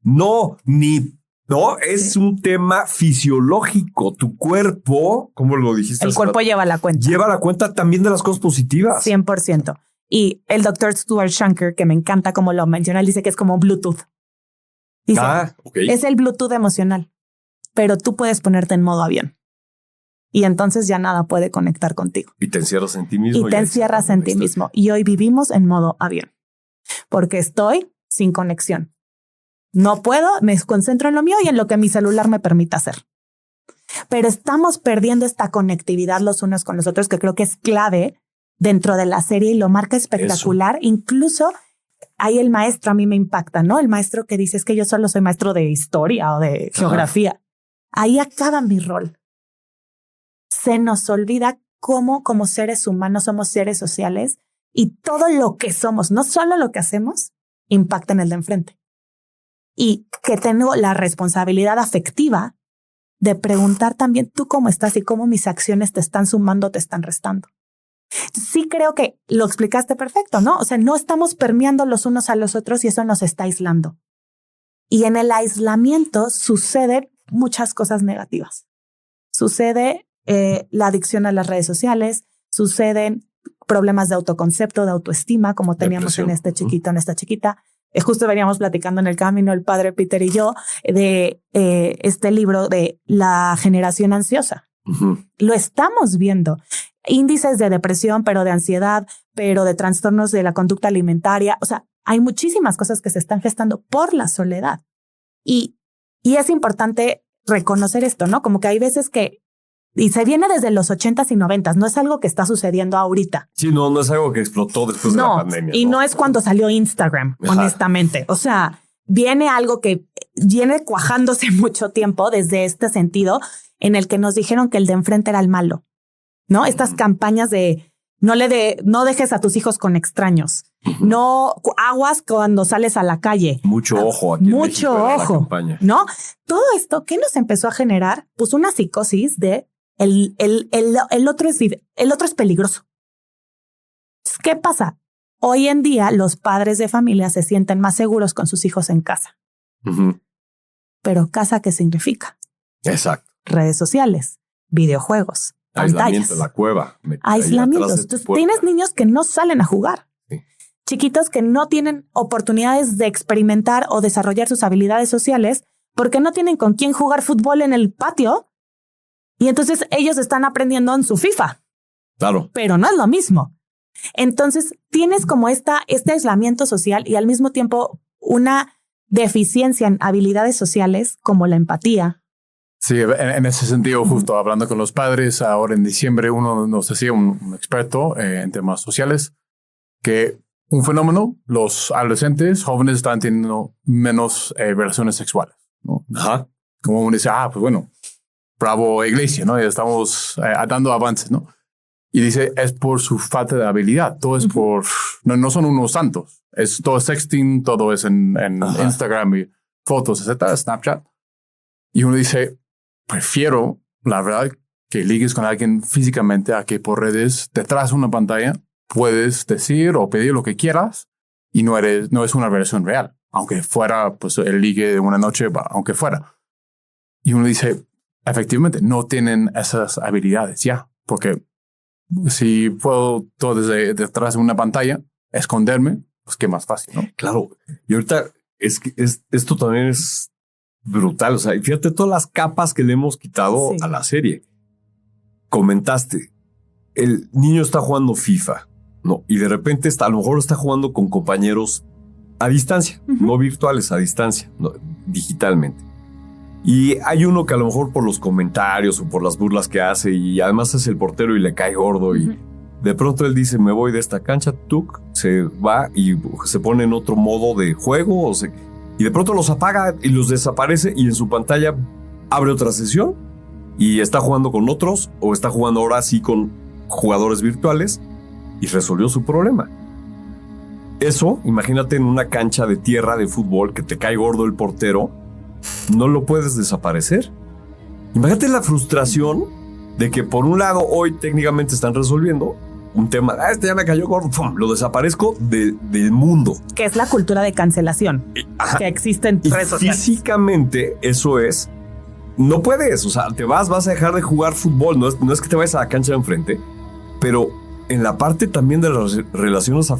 es un tema fisiológico. Tu cuerpo, ¿cómo lo dijiste? El cuerpo lleva la cuenta. Lleva la cuenta también de las cosas positivas. 100%. Y el doctor Stuart Shanker, que me encanta como lo menciona, él dice que es como Bluetooth. Dice, es el Bluetooth emocional, pero tú puedes ponerte en modo avión. Y entonces ya nada puede conectar contigo. Y te encierras en ti mismo. Y te encierras en ti mismo. Y hoy vivimos en modo avión. Porque estoy sin conexión. No puedo, me concentro en lo mío y en lo que mi celular me permita hacer. Pero estamos perdiendo esta conectividad los unos con los otros, que creo que es clave dentro de la serie y lo marca espectacular. Eso. Incluso ahí el maestro a mí me impacta, ¿no? El maestro que dice es que yo solo soy maestro de historia o de geografía. Ahí acaba mi rol. Se nos olvida cómo como seres humanos somos seres sociales y todo lo que somos, no solo lo que hacemos, impacta en el de enfrente. Y que tengo la responsabilidad afectiva de preguntar también tú cómo estás y cómo mis acciones te están sumando o te están restando. Sí creo que lo explicaste perfecto, ¿no? O sea, no estamos permeando los unos a los otros y eso nos está aislando. Y en el aislamiento suceden muchas cosas negativas. Sucede la adicción a las redes sociales, suceden problemas de autoconcepto, de autoestima, como teníamos en este chiquito, en esta chiquita. Justo veníamos platicando en el camino el padre Peter y yo de este libro de la generación ansiosa. Uh-huh. Lo estamos viendo. Índices de depresión, pero de ansiedad, pero de trastornos de la conducta alimentaria. O sea, hay muchísimas cosas que se están gestando por la soledad. Y es importante reconocer esto, ¿no? Como que hay veces que y se viene desde los 80s y 90s, no es algo que está sucediendo ahorita. Sí, no es algo que explotó después de la pandemia. Y no es cuando salió Instagram, honestamente. O sea, viene algo que viene cuajándose mucho tiempo desde este sentido en el que nos dijeron que el de enfrente era el malo, ¿no? Estas campañas de no dejes a tus hijos con extraños, no aguas cuando sales a la calle. Mucho ojo aquí. Mucho ojo, ¿no? Todo esto, ¿qué nos empezó a generar? Pues una psicosis de el otro es peligroso. ¿Qué pasa? Hoy en día los padres de familia se sienten más seguros con sus hijos en casa. Uh-huh. Pero ¿casa qué significa? Exacto. Redes sociales, videojuegos, aislamiento, pantallas. La cueva. Aislamientos. Entonces, tienes niños que no salen a jugar. Sí. Chiquitos que no tienen oportunidades de experimentar o desarrollar sus habilidades sociales porque no tienen con quién jugar fútbol en el patio. Y entonces ellos están aprendiendo en su FIFA. Claro. Pero no es lo mismo. Entonces tienes como este aislamiento social y al mismo tiempo una deficiencia en habilidades sociales como la empatía. Sí, en ese sentido, justo hablando con los padres, ahora en diciembre uno nos decía, un experto en temas sociales, que un fenómeno, los adolescentes, jóvenes están teniendo menos relaciones sexuales, ¿no? Ajá. Como uno dice, pues bueno, bravo iglesia, ¿no? Y estamos dando avances, ¿no? Y dice, es por su falta de habilidad. Todo es por... No son unos santos. Todo es sexting, todo es en Instagram y fotos, etcétera, Snapchat. Y uno dice, prefiero, la verdad, que ligues con alguien físicamente a que por redes, detrás de una pantalla, puedes decir o pedir lo que quieras y no es una relación real. aunque fuera pues el ligue de una noche, aunque fuera. Y uno dice, efectivamente, no tienen esas habilidades ya, porque si puedo todo desde detrás de una pantalla, esconderme, pues qué más fácil, ¿no? Claro. Y ahorita esto también es brutal. O sea, fíjate todas las capas que le hemos quitado a la serie. Comentaste, el niño está jugando FIFA, ¿no? Y de repente a lo mejor está jugando con compañeros a distancia, no virtuales, a distancia, no, digitalmente. Y hay uno que a lo mejor por los comentarios o por las burlas que hace y además es el portero y le cae gordo y de pronto él dice, me voy de esta cancha, se va y se pone en otro modo de juego y de pronto los apaga y los desaparece y en su pantalla abre otra sesión y está jugando con otros o está jugando ahora sí con jugadores virtuales y resolvió su problema. Eso, imagínate en una cancha de tierra de fútbol que te cae gordo el portero, no lo puedes desaparecer. Imagínate la frustración de que por un lado hoy técnicamente están resolviendo un tema, este ya me cayó gordo, ¡pum!, lo desaparezco del mundo. Que es la cultura de cancelación que existe en redes sociales. Físicamente eso es, no puedes, o sea, vas a dejar de jugar fútbol, no es que te vayas a la cancha de enfrente, pero en la parte también de las relaciones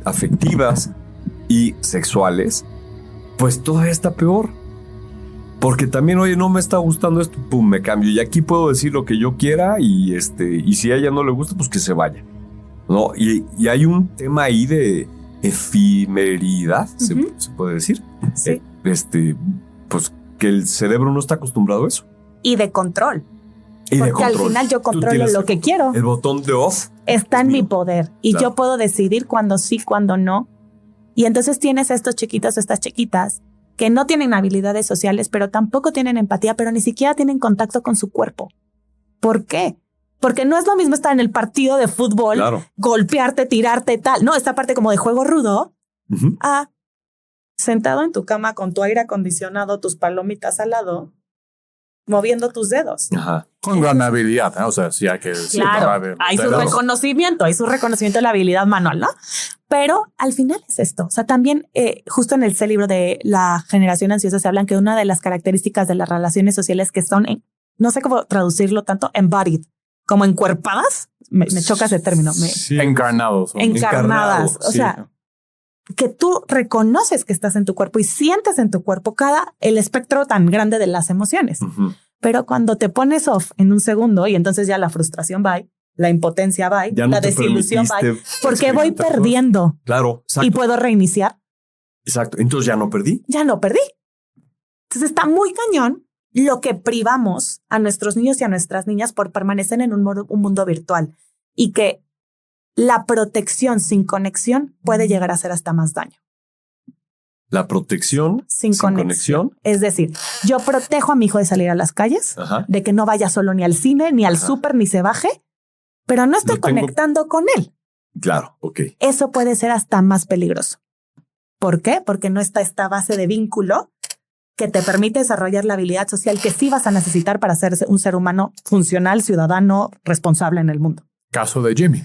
afectivas y sexuales, pues todavía está peor. Porque también, oye, no me está gustando esto, pum, me cambio. Y aquí puedo decir lo que yo quiera y si a ella no le gusta, pues que se vaya, ¿no? Y hay un tema ahí de efimeridad, se puede decir. Sí. Pues que el cerebro no está acostumbrado a eso. Y de control. Porque al final yo controlo lo que quiero. El botón de off está en mi poder. Y yo puedo decidir cuándo sí, cuándo no. Y entonces tienes estos chiquitos o estas chiquitas que no tienen habilidades sociales, pero tampoco tienen empatía, pero ni siquiera tienen contacto con su cuerpo. ¿Por qué? Porque no es lo mismo estar en el partido de fútbol, golpearte, tirarte, tal. No, esta parte como de juego rudo, sentado en tu cama con tu aire acondicionado, tus palomitas al lado, moviendo tus dedos. Ajá. Con gran habilidad, ¿no? O sea, sí hay que... Claro, hay su reconocimiento de la habilidad manual, ¿no? Pero al final es esto. O sea, también justo en el libro de La generación ansiosa se hablan que una de las características de las relaciones sociales que son, no sé cómo traducirlo tanto, embodied, como encuerpadas. Me choca ese término. Encarnados. Encarnadas. O sea, que tú reconoces que estás en tu cuerpo y sientes en tu cuerpo el espectro tan grande de las emociones. Pero cuando te pones off en un segundo y entonces ya la frustración va, la impotencia va, la desilusión va, porque voy perdiendo. Claro, exacto. Y puedo reiniciar. Exacto. Entonces ya no perdí. Ya no perdí. Entonces está muy cañón lo que privamos a nuestros niños y a nuestras niñas por permanecer en un mundo virtual y que la protección sin conexión puede llegar a hacer hasta más daño. La protección sin conexión. Es decir, yo protejo a mi hijo de salir a las calles, de que no vaya solo ni al cine, ni al súper, ni se baje, pero no estoy conectando con él. Claro, ok. Eso puede ser hasta más peligroso. ¿Por qué? Porque no está esta base de vínculo que te permite desarrollar la habilidad social que sí vas a necesitar para ser un ser humano funcional, ciudadano, responsable en el mundo. Caso de Jimmy.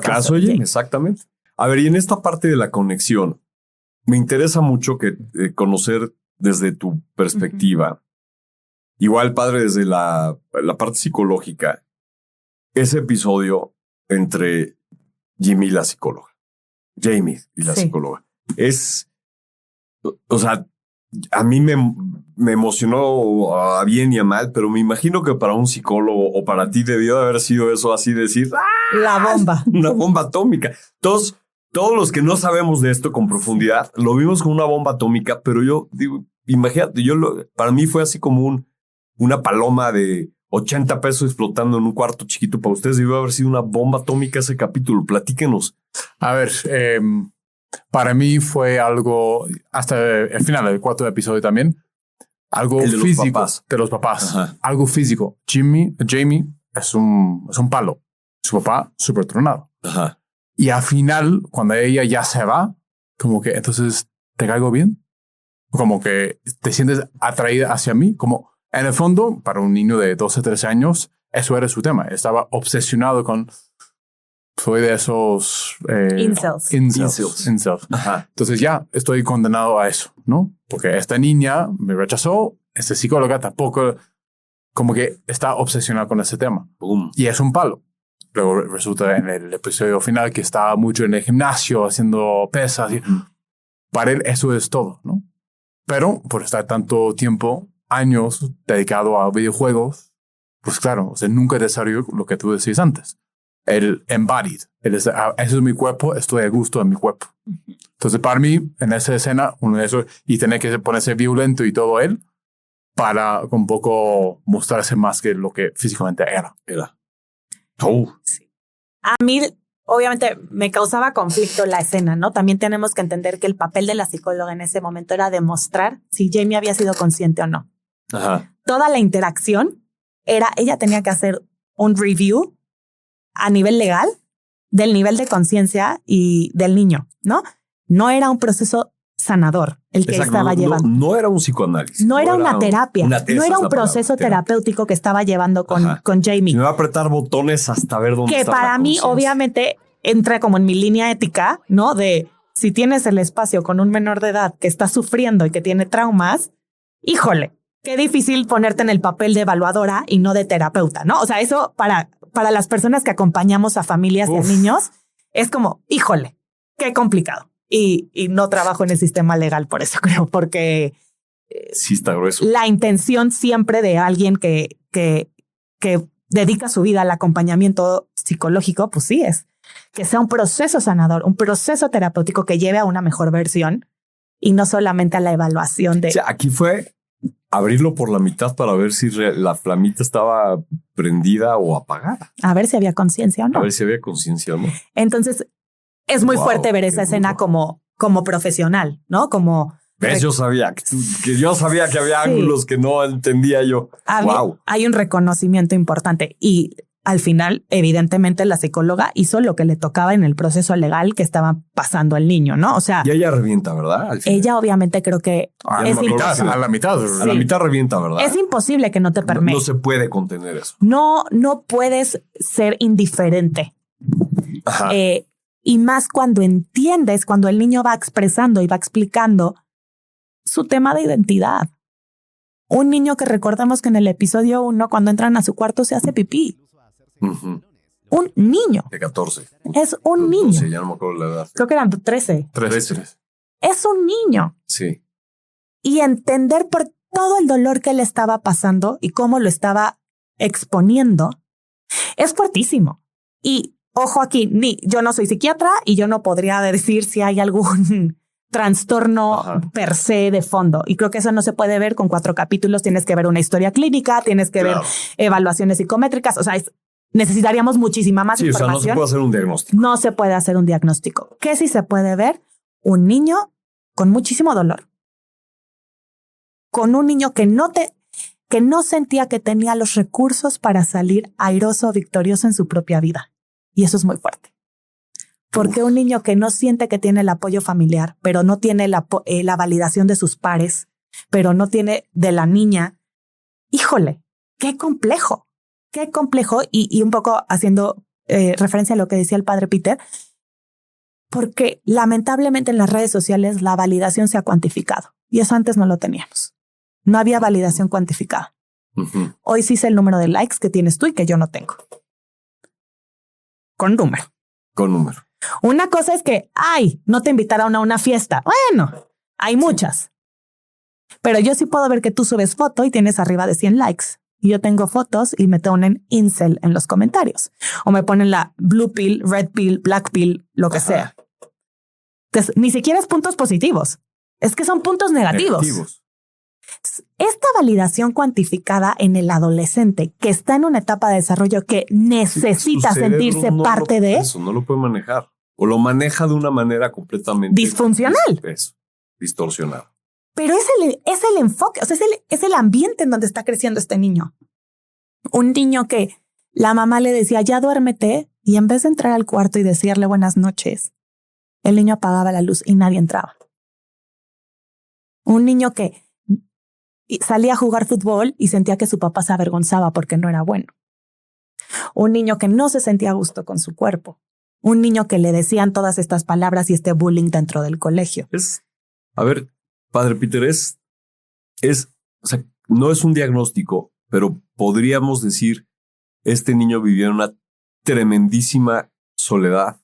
Caso de Jimmy, exactamente. A ver, y en esta parte de la conexión, me interesa mucho conocer desde tu perspectiva, igual padre desde la parte psicológica, ese episodio entre Jamie y la psicóloga. O sea, a mí me emocionó a bien y a mal, pero me imagino que para un psicólogo o para ti debió de haber sido eso así decir, la bomba. Una bomba atómica. Todos los que no sabemos de esto con profundidad, lo vimos como una bomba atómica, pero yo digo, imagínate, para mí fue así como una paloma de 80 pesos explotando en un cuarto chiquito. Para ustedes debió haber sido una bomba atómica ese capítulo. Platíquenos. A ver, para mí fue algo, hasta el final del cuarto episodio también, algo físico de los papás. Ajá. Algo físico. Jamie es un palo. Su papá súper tronado. Ajá. Y al final, cuando ella ya se va, como que entonces te caigo bien, como que te sientes atraída hacia mí, como en el fondo, para un niño de 12, 13 años, eso era su tema. Estaba obsesionado con soy de esos... Incels. Ajá. Entonces ya estoy condenado a eso, ¿no? Porque esta niña me rechazó, este psicóloga tampoco, como que está obsesionada con ese tema. Boom. Y es un palo. Luego resulta en el episodio final que estaba mucho en el gimnasio haciendo pesas. Y para él eso es todo, ¿no? Pero por estar tanto tiempo, años dedicado a videojuegos, pues claro, o sea, nunca desarrolló lo que tú decís antes. El embodied. Ese es mi cuerpo, estoy a gusto en mi cuerpo. Entonces para mí, en esa escena, uno de esos, y tener que ponerse violento y todo él, para un poco mostrarse más que lo que físicamente era. Sí. A mí, obviamente, me causaba conflicto la escena, ¿no? También tenemos que entender que el papel de la psicóloga en ese momento era demostrar si Jamie había sido consciente o no. Ajá. Toda la interacción era, ella tenía que hacer un review a nivel legal del nivel de conciencia y del niño, ¿no? No era un proceso sanador el que estaba llevando. No era un psicoanálisis. No era una terapia. No era un proceso terapéutico que estaba llevando con Jamie. Me va a apretar botones hasta ver dónde está. Que para mí, obviamente, entra como en mi línea ética, ¿no? De si tienes el espacio con un menor de edad que está sufriendo y que tiene traumas, híjole, qué difícil ponerte en el papel de evaluadora y no de terapeuta, ¿no? O sea, eso para las personas que acompañamos a familias y a niños es como, híjole, qué complicado. Y no trabajo en el sistema legal por eso, creo, porque sí está grueso. La intención siempre de alguien que dedica su vida al acompañamiento psicológico, pues sí es que sea un proceso sanador, un proceso terapéutico que lleve a una mejor versión y no solamente a la evaluación de... O sea, aquí fue abrirlo por la mitad para ver si la flamita estaba prendida o apagada. A ver si había conciencia o no. A ver si había conciencia o no. Entonces, es muy fuerte ver esa escena como profesional, ¿no? Como... ¿Ves? Yo sabía que había ángulos que no entendía yo. Hay un reconocimiento importante y al final, evidentemente, la psicóloga hizo lo que le tocaba en el proceso legal que estaba pasando el niño, ¿no? O sea... Y ella revienta, ¿verdad? Ella obviamente creo que... A la mitad. A la mitad revienta, ¿verdad? Es imposible que no te permita. No se puede contener eso. No puedes ser indiferente. Ajá. Y más cuando entiendes, cuando el niño va expresando y va explicando su tema de identidad. Un niño que recordamos que en el episodio 1, cuando entran a su cuarto, se hace pipí. Un niño. De 14. Es un niño. 12, ya no me acuerdo la edad. Creo que eran 13. 13. Es un niño. Sí. Y entender por todo el dolor que le estaba pasando y cómo lo estaba exponiendo es fuertísimo. Y ojo aquí, yo no soy psiquiatra y yo no podría decir si hay algún trastorno per se de fondo. Y creo que eso no se puede ver con 4 capítulos. Tienes que ver una historia clínica, tienes que ver evaluaciones psicométricas. O sea, necesitaríamos muchísima más información. O sea, no se puede hacer un diagnóstico. No se puede hacer un diagnóstico. ¿Qué sí se puede ver? Un niño con muchísimo dolor. Con un niño que no sentía que tenía los recursos para salir airoso o victorioso en su propia vida. Y eso es muy fuerte. Porque un niño que no siente que tiene el apoyo familiar, pero no tiene la validación de sus pares, pero no tiene de la niña, híjole, qué complejo. Y un poco haciendo referencia a lo que decía el padre Peter, porque lamentablemente en las redes sociales la validación se ha cuantificado y eso antes no lo teníamos. No había validación cuantificada. Hoy sí sé el número de likes que tienes tú y que yo no tengo. Con número. Una cosa es que, no te invitaron a una fiesta. Bueno, hay muchas. Pero yo sí puedo ver que tú subes foto y tienes arriba de 100 likes. Y yo tengo fotos y me ponen incel en los comentarios. O me ponen la blue pill, red pill, black pill, lo que sea. Entonces, ni siquiera es puntos positivos. Es que son puntos negativos. Esta validación cuantificada en el adolescente que está en una etapa de desarrollo que necesita sentirse parte de eso, no lo puede manejar o lo maneja de una manera completamente disfuncional, distorsionada. Pero es el enfoque, o sea, es el ambiente en donde está creciendo este niño. Un niño que la mamá le decía, ya duérmete, y en vez de entrar al cuarto y decirle buenas noches, el niño apagaba la luz y nadie entraba. Un niño que salía a jugar fútbol y sentía que su papá se avergonzaba porque no era bueno. Un niño que no se sentía a gusto con su cuerpo un niño que le decían todas estas palabras y este bullying dentro del colegio. A ver, padre Peter, o sea, no es un diagnóstico, pero podríamos decir, este niño vivía en una tremendísima soledad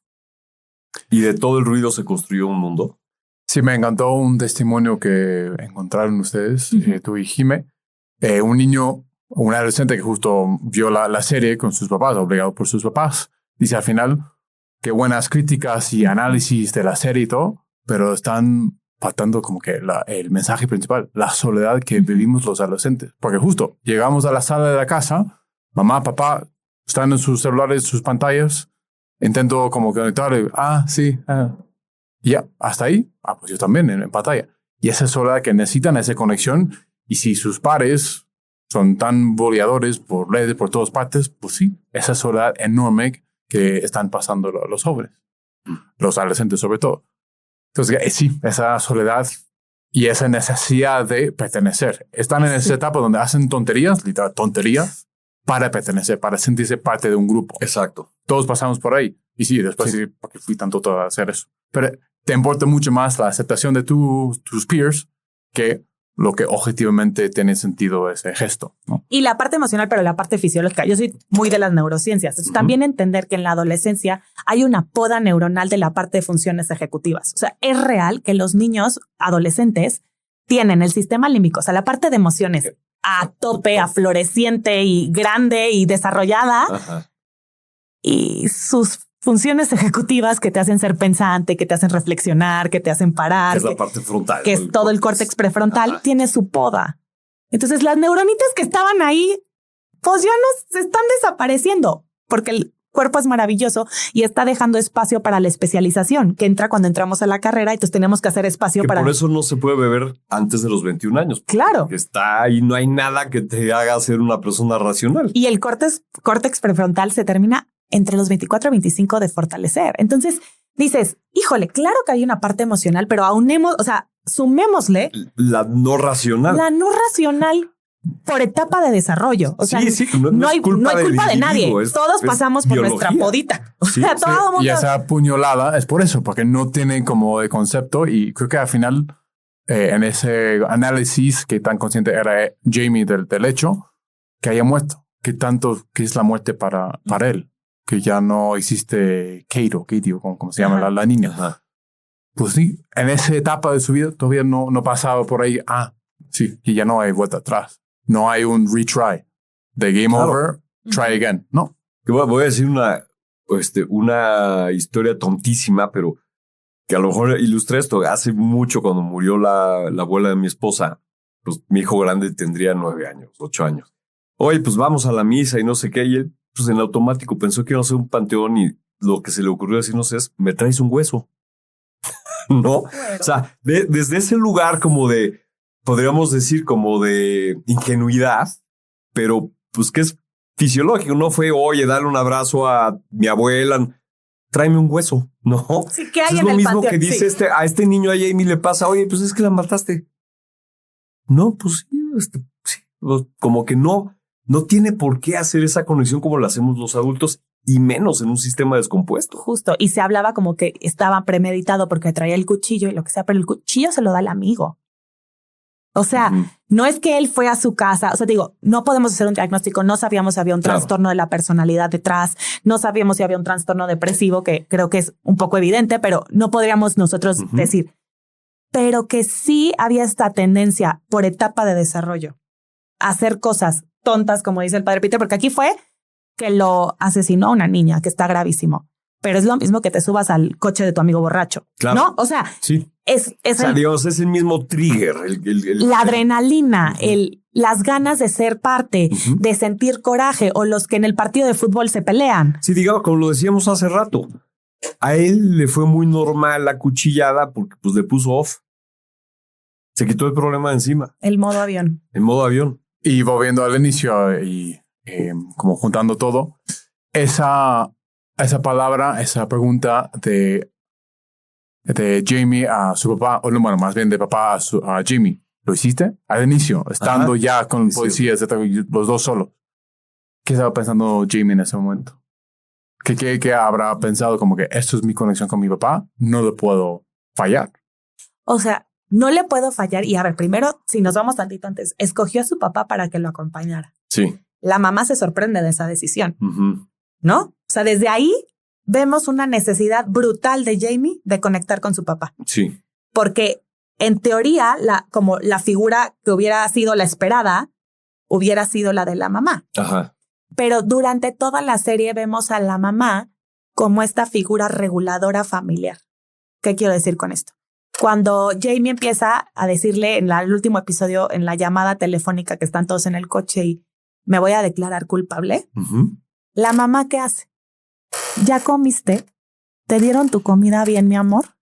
y de todo el ruido se construyó un mundo. Sí, me encantó un testimonio que encontraron ustedes, tú y Jime. Un niño, un adolescente que justo vio la serie con sus papás, obligado por sus papás. Dice al final que buenas críticas y análisis de la serie y todo, pero están faltando como que el mensaje principal, la soledad que vivimos los adolescentes. Porque justo llegamos a la sala de la casa, mamá, papá están en sus celulares, sus pantallas, intento como conectarle, sí, y ya, hasta ahí, pues yo también en pantalla. Y esa soledad que necesitan, esa conexión, y si sus pares son tan boleadores por redes, por todas partes, pues sí, esa soledad enorme que están pasando los jóvenes, los adolescentes sobre todo. Entonces, sí, esa soledad y esa necesidad de pertenecer. Están en esa etapa donde hacen tonterías, literal tonterías, para pertenecer, para sentirse parte de un grupo. Exacto. Todos pasamos por ahí. Y sí, después sí, porque fui tanto a hacer eso. Pero te importa mucho más la aceptación de tus peers que lo que objetivamente tiene sentido ese gesto, ¿no? Y la parte emocional, pero la parte fisiológica. Yo soy muy de las neurociencias. Entonces, también entender que en la adolescencia hay una poda neuronal de la parte de funciones ejecutivas. O sea, es real que los niños adolescentes tienen el sistema límbico, o sea, la parte de emociones a tope, afloreciente y grande y desarrollada. Ajá. Y sus funciones ejecutivas que te hacen ser pensante, que te hacen reflexionar, que te hacen parar. Es la parte frontal. Que es todo el córtex prefrontal, ajá, tiene su poda. Entonces las neuronitas que estaban ahí, pues ya no se están desapareciendo porque el cuerpo es maravilloso y está dejando espacio para la especialización que entra cuando entramos a la carrera. Entonces tenemos que hacer espacio para... Por eso no se puede beber antes de los 21 años. Claro. Está ahí, no hay nada que te haga ser una persona racional. Y el córtex prefrontal se termina entre los 24 y 25 de fortalecer. Entonces dices, híjole, claro que hay una parte emocional, pero sumémosle la no racional. La no racional por etapa de desarrollo. O sea, sí, no hay culpa de nadie. Todos pasamos por nuestra podita. O sea, todo mundo. Y esa puñalada es por eso, porque no tienen como de concepto. Y creo que al final, en ese análisis que tan consciente era Jamie del hecho, que haya muerto. ¿Qué es la muerte para él? Que ya no existe Katie, o como se llama la niña. Ajá. Pues sí, en esa etapa de su vida todavía no pasaba por ahí. Sí, y ya no hay vuelta atrás. No hay un retry. De game over, try again. No. Voy a decir una historia tontísima, pero que a lo mejor ilustra esto. Hace mucho, cuando murió la abuela de mi esposa, pues mi hijo grande tendría 9 años, 8 años. Oye, pues vamos a la misa y no sé qué. Y él, pues en automático pensó que iba a ser un panteón y lo que se le ocurrió decirnos es, ¿me traes un hueso? ¿No? Bueno. O sea, desde ese lugar como de, podríamos decir como de ingenuidad, pero pues que es fisiológico. No fue, oye, darle un abrazo a mi abuela, tráeme un hueso, ¿no? Sí, ¿qué hay es en lo el mismo panteón? Que dice sí. A este niño, a Jamie le pasa, oye, pues es que la mataste. No, pues sí, como que no tiene por qué hacer esa conexión como la hacemos los adultos y menos en un sistema descompuesto. Justo. Y se hablaba como que estaba premeditado porque traía el cuchillo y lo que sea, pero el cuchillo se lo da el amigo. O sea, no es que él fue a su casa. O sea, digo, no podemos hacer un diagnóstico. No sabíamos si había un trastorno de la personalidad detrás. No sabíamos si había un trastorno depresivo, que creo que es un poco evidente, pero no podríamos nosotros decir. Pero que sí había esta tendencia por etapa de desarrollo a hacer cosas tontas, como dice el padre Peter, porque aquí fue que lo asesinó a una niña, que está gravísimo. Pero es lo mismo que te subas al coche de tu amigo borracho, claro. ¿No? O sea, sí. es el mismo trigger. La adrenalina, las ganas de ser parte, de sentir coraje, o los que en el partido de fútbol se pelean. Sí, digamos, como lo decíamos hace rato, a él le fue muy normal la cuchillada porque pues le puso off. Se quitó el problema de encima. El modo avión. El modo avión. Y volviendo al inicio y como juntando todo, esa palabra, esa pregunta de Jamie a su papá, o no, bueno, más bien de papá a Jamie, ¿lo hiciste? Al inicio, estando ya con policías, los dos solos. ¿Qué estaba pensando Jamie en ese momento? que habrá pensado como que esto es mi conexión con mi papá, no le puedo fallar. O sea, no le puedo fallar. Y a ver, primero, si nos vamos tantito antes, escogió a su papá para que lo acompañara. Sí. La mamá se sorprende de esa decisión, ¿no? O sea, desde ahí vemos una necesidad brutal de Jamie de conectar con su papá. Sí. Porque en teoría, como la figura que hubiera sido la esperada, hubiera sido la de la mamá. Ajá. Pero durante toda la serie vemos a la mamá como esta figura reguladora familiar. ¿Qué quiero decir con esto? Cuando Jamie empieza a decirle en el último episodio, en la llamada telefónica que están todos en el coche y me voy a declarar culpable, la mamá, ¿qué hace? ¿Ya comiste? ¿Te dieron tu comida bien, mi amor?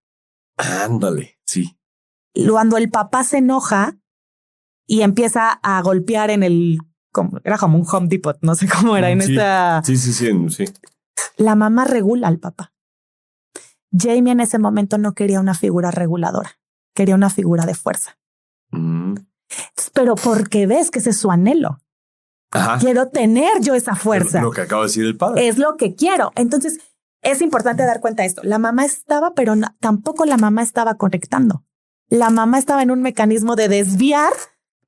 Ándale, sí. Cuando el papá se enoja y empieza a golpear en el... era como un Home Depot, no sé cómo era en sí. esta... Sí. La mamá regula al papá. Jamie en ese momento no quería una figura reguladora, quería una figura de fuerza. Pero porque ves que ese es su anhelo. Ajá. Quiero tener yo esa fuerza. Lo que acaba de decir el padre. Es lo que quiero. Entonces, es importante dar cuenta de esto. La mamá estaba, pero tampoco la mamá estaba conectando. La mamá estaba en un mecanismo de desviar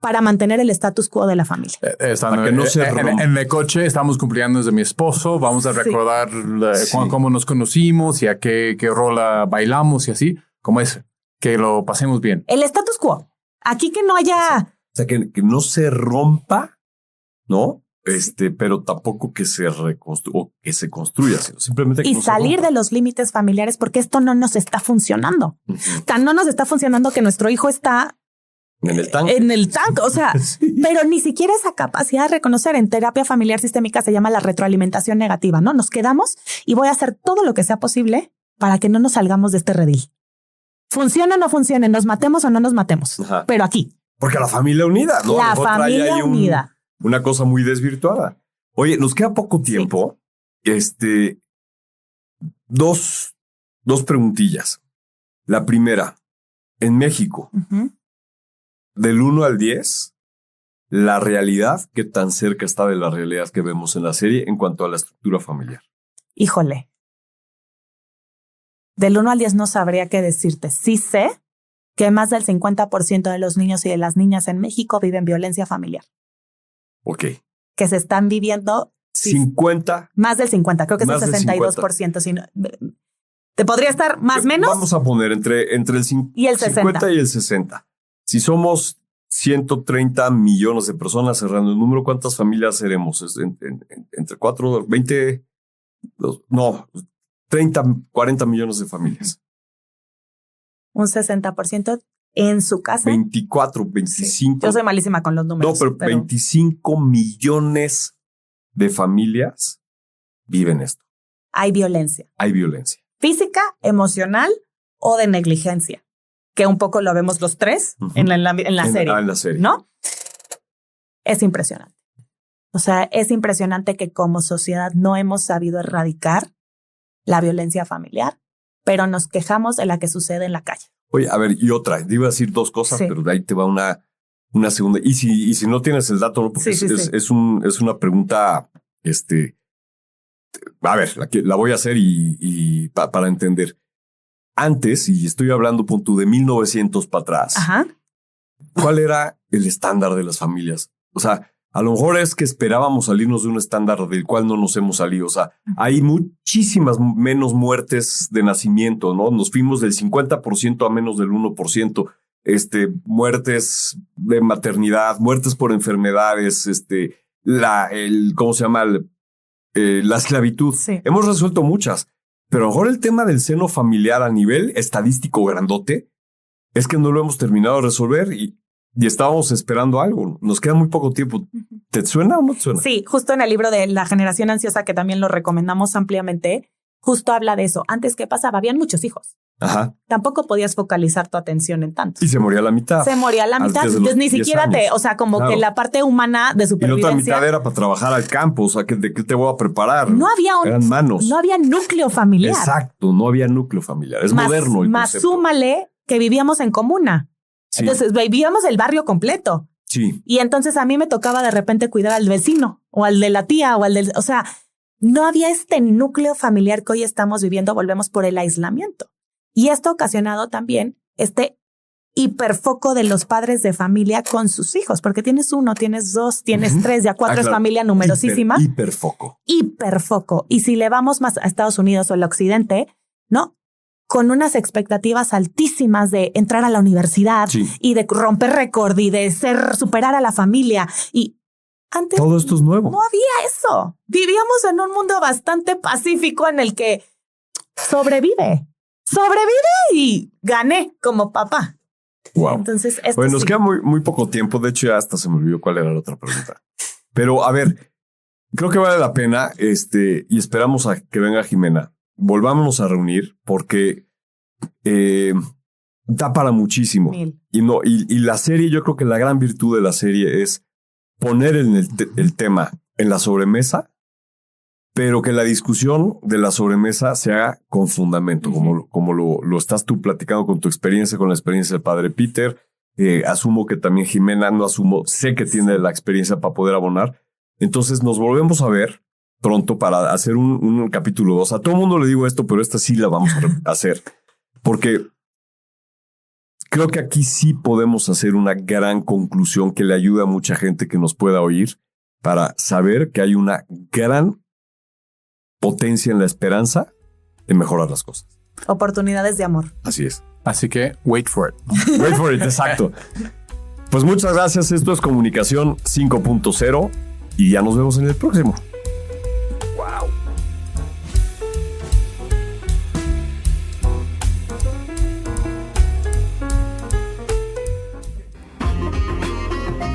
para mantener el status quo de la familia. Para que no se en el coche estamos cumpliendo de mi esposo. Vamos a recordar cómo nos conocimos y a qué rola bailamos y así. Como es, que lo pasemos bien. El status quo. Aquí que no haya... O sea, que no se rompa, ¿no? Pero tampoco que se reconstruya o que se construya, sino simplemente que y no salir de los límites familiares porque esto no nos está funcionando. Tan no nos está funcionando que nuestro hijo está en el tanque. En el tanque, o sea, pero ni siquiera esa capacidad de reconocer. En terapia familiar sistémica se llama la retroalimentación negativa, ¿no? Nos quedamos y voy a hacer todo lo que sea posible para que no nos salgamos de este redil. Funcione o no funcione, nos matemos o no nos matemos, pero aquí. Porque la familia unida, ¿no? La familia unida. Una cosa muy desvirtuada. Oye, nos queda poco tiempo. Sí. Dos preguntillas. La primera, en México, del 1 al 10, la realidad, ¿qué tan cerca está de la realidad que vemos en la serie en cuanto a la estructura familiar? Híjole. Del 1 al 10 no sabría qué decirte. Sí sé que más del 50% de los niños y de las niñas en México viven violencia familiar. Ok. Que se están viviendo... 50. Más del 50, creo que es el 62%. Si no, ¿te podría estar más o menos? Vamos a poner entre el 50 y el 60. Si somos 130 millones de personas, cerrando el número, ¿cuántas familias seremos? Entre 4, 20, no, 30, 40 millones de familias. Un 60% en su casa. 24, 25. Sí. Yo soy malísima con los números. No, pero 25 millones de familias viven esto. Hay violencia. Hay violencia. Física, emocional o de negligencia. Que un poco lo vemos los tres en la serie. En la serie. ¿No? Es impresionante. O sea, es impresionante que como sociedad no hemos sabido erradicar la violencia familiar, pero nos quejamos de la que sucede en la calle. Oye, a ver, y otra. Te iba a decir dos cosas, pero de ahí te va una segunda. Y si no tienes el dato, ¿no? Porque es una pregunta, a ver, la voy a hacer y para entender. Antes, y estoy hablando, punto, de 1900 para atrás, ¿cuál era el estándar de las familias? O sea, a lo mejor es que esperábamos salirnos de un estándar del cual no nos hemos salido. O sea, hay muchísimas menos muertes de nacimiento, ¿no? Nos fuimos del 50% a menos del 1%. Muertes de maternidad, muertes por enfermedades, ¿cómo se llama? La esclavitud. Sí. Hemos resuelto muchas. Pero a lo mejor el tema del seno familiar a nivel estadístico grandote es que no lo hemos terminado de resolver y estábamos esperando algo. Nos queda muy poco tiempo. ¿Te suena o no te suena? Sí, justo en el libro de La generación ansiosa, que también lo recomendamos ampliamente, justo habla de eso. Antes, ¿qué pasaba? Habían muchos hijos. Tampoco podías focalizar tu atención en tanto. Y se moría la mitad. Entonces ni siquiera que la parte humana de supervivencia. Y la otra mitad era para trabajar al campo. O sea, ¿de qué te voy a preparar? Eran manos. No había núcleo familiar. Exacto, no había núcleo familiar. Es moderno el más concepto. Súmale que vivíamos en comuna. Sí. Entonces vivíamos el barrio completo. Sí. Y entonces a mí me tocaba de repente cuidar al vecino o al de la tía o al del... O sea, no había este núcleo familiar que hoy estamos viviendo, volvemos por el aislamiento. Y esto ha ocasionado también este hiperfoco de los padres de familia con sus hijos, porque tienes 1, tienes 2, tienes 3, ya 4 es familia numerosísima. Hiperfoco. Y si le vamos más a Estados Unidos o el occidente, ¿no? Con unas expectativas altísimas de entrar a la universidad y de romper récord y de superar a la familia. Y antes todo esto es nuevo. No había eso. Vivíamos en un mundo bastante pacífico en el que sobrevive y gané como papá. Wow. Entonces, bueno, nos queda muy poco tiempo. De hecho, ya hasta se me olvidó cuál era la otra pregunta. Pero a ver, creo que vale la pena y esperamos a que venga Jimena. Volvámonos a reunir porque da para muchísimo. Y la serie, yo creo que la gran virtud de la serie es poner el tema en la sobremesa, pero que la discusión de la sobremesa se haga con fundamento, como lo estás tú platicando con tu experiencia, con la experiencia del padre Peter. Asumo que también Jimena, sé que tiene la experiencia para poder abonar. Entonces nos volvemos a ver pronto para hacer un capítulo 2. A todo el mundo le digo esto, pero esta sí la vamos a hacer. Porque creo que aquí sí podemos hacer una gran conclusión que le ayuda a mucha gente que nos pueda oír para saber que hay una gran potencia en la esperanza de mejorar las cosas. Oportunidades de amor. Así es. Así que wait for it. Wait for it, exacto. Pues muchas gracias. Esto es Comunicación 5.0 y ya nos vemos en el próximo. Wow.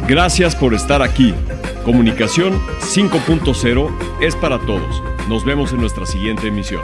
Gracias por estar aquí. Comunicación 5.0 es para todos. Nos vemos en nuestra siguiente emisión.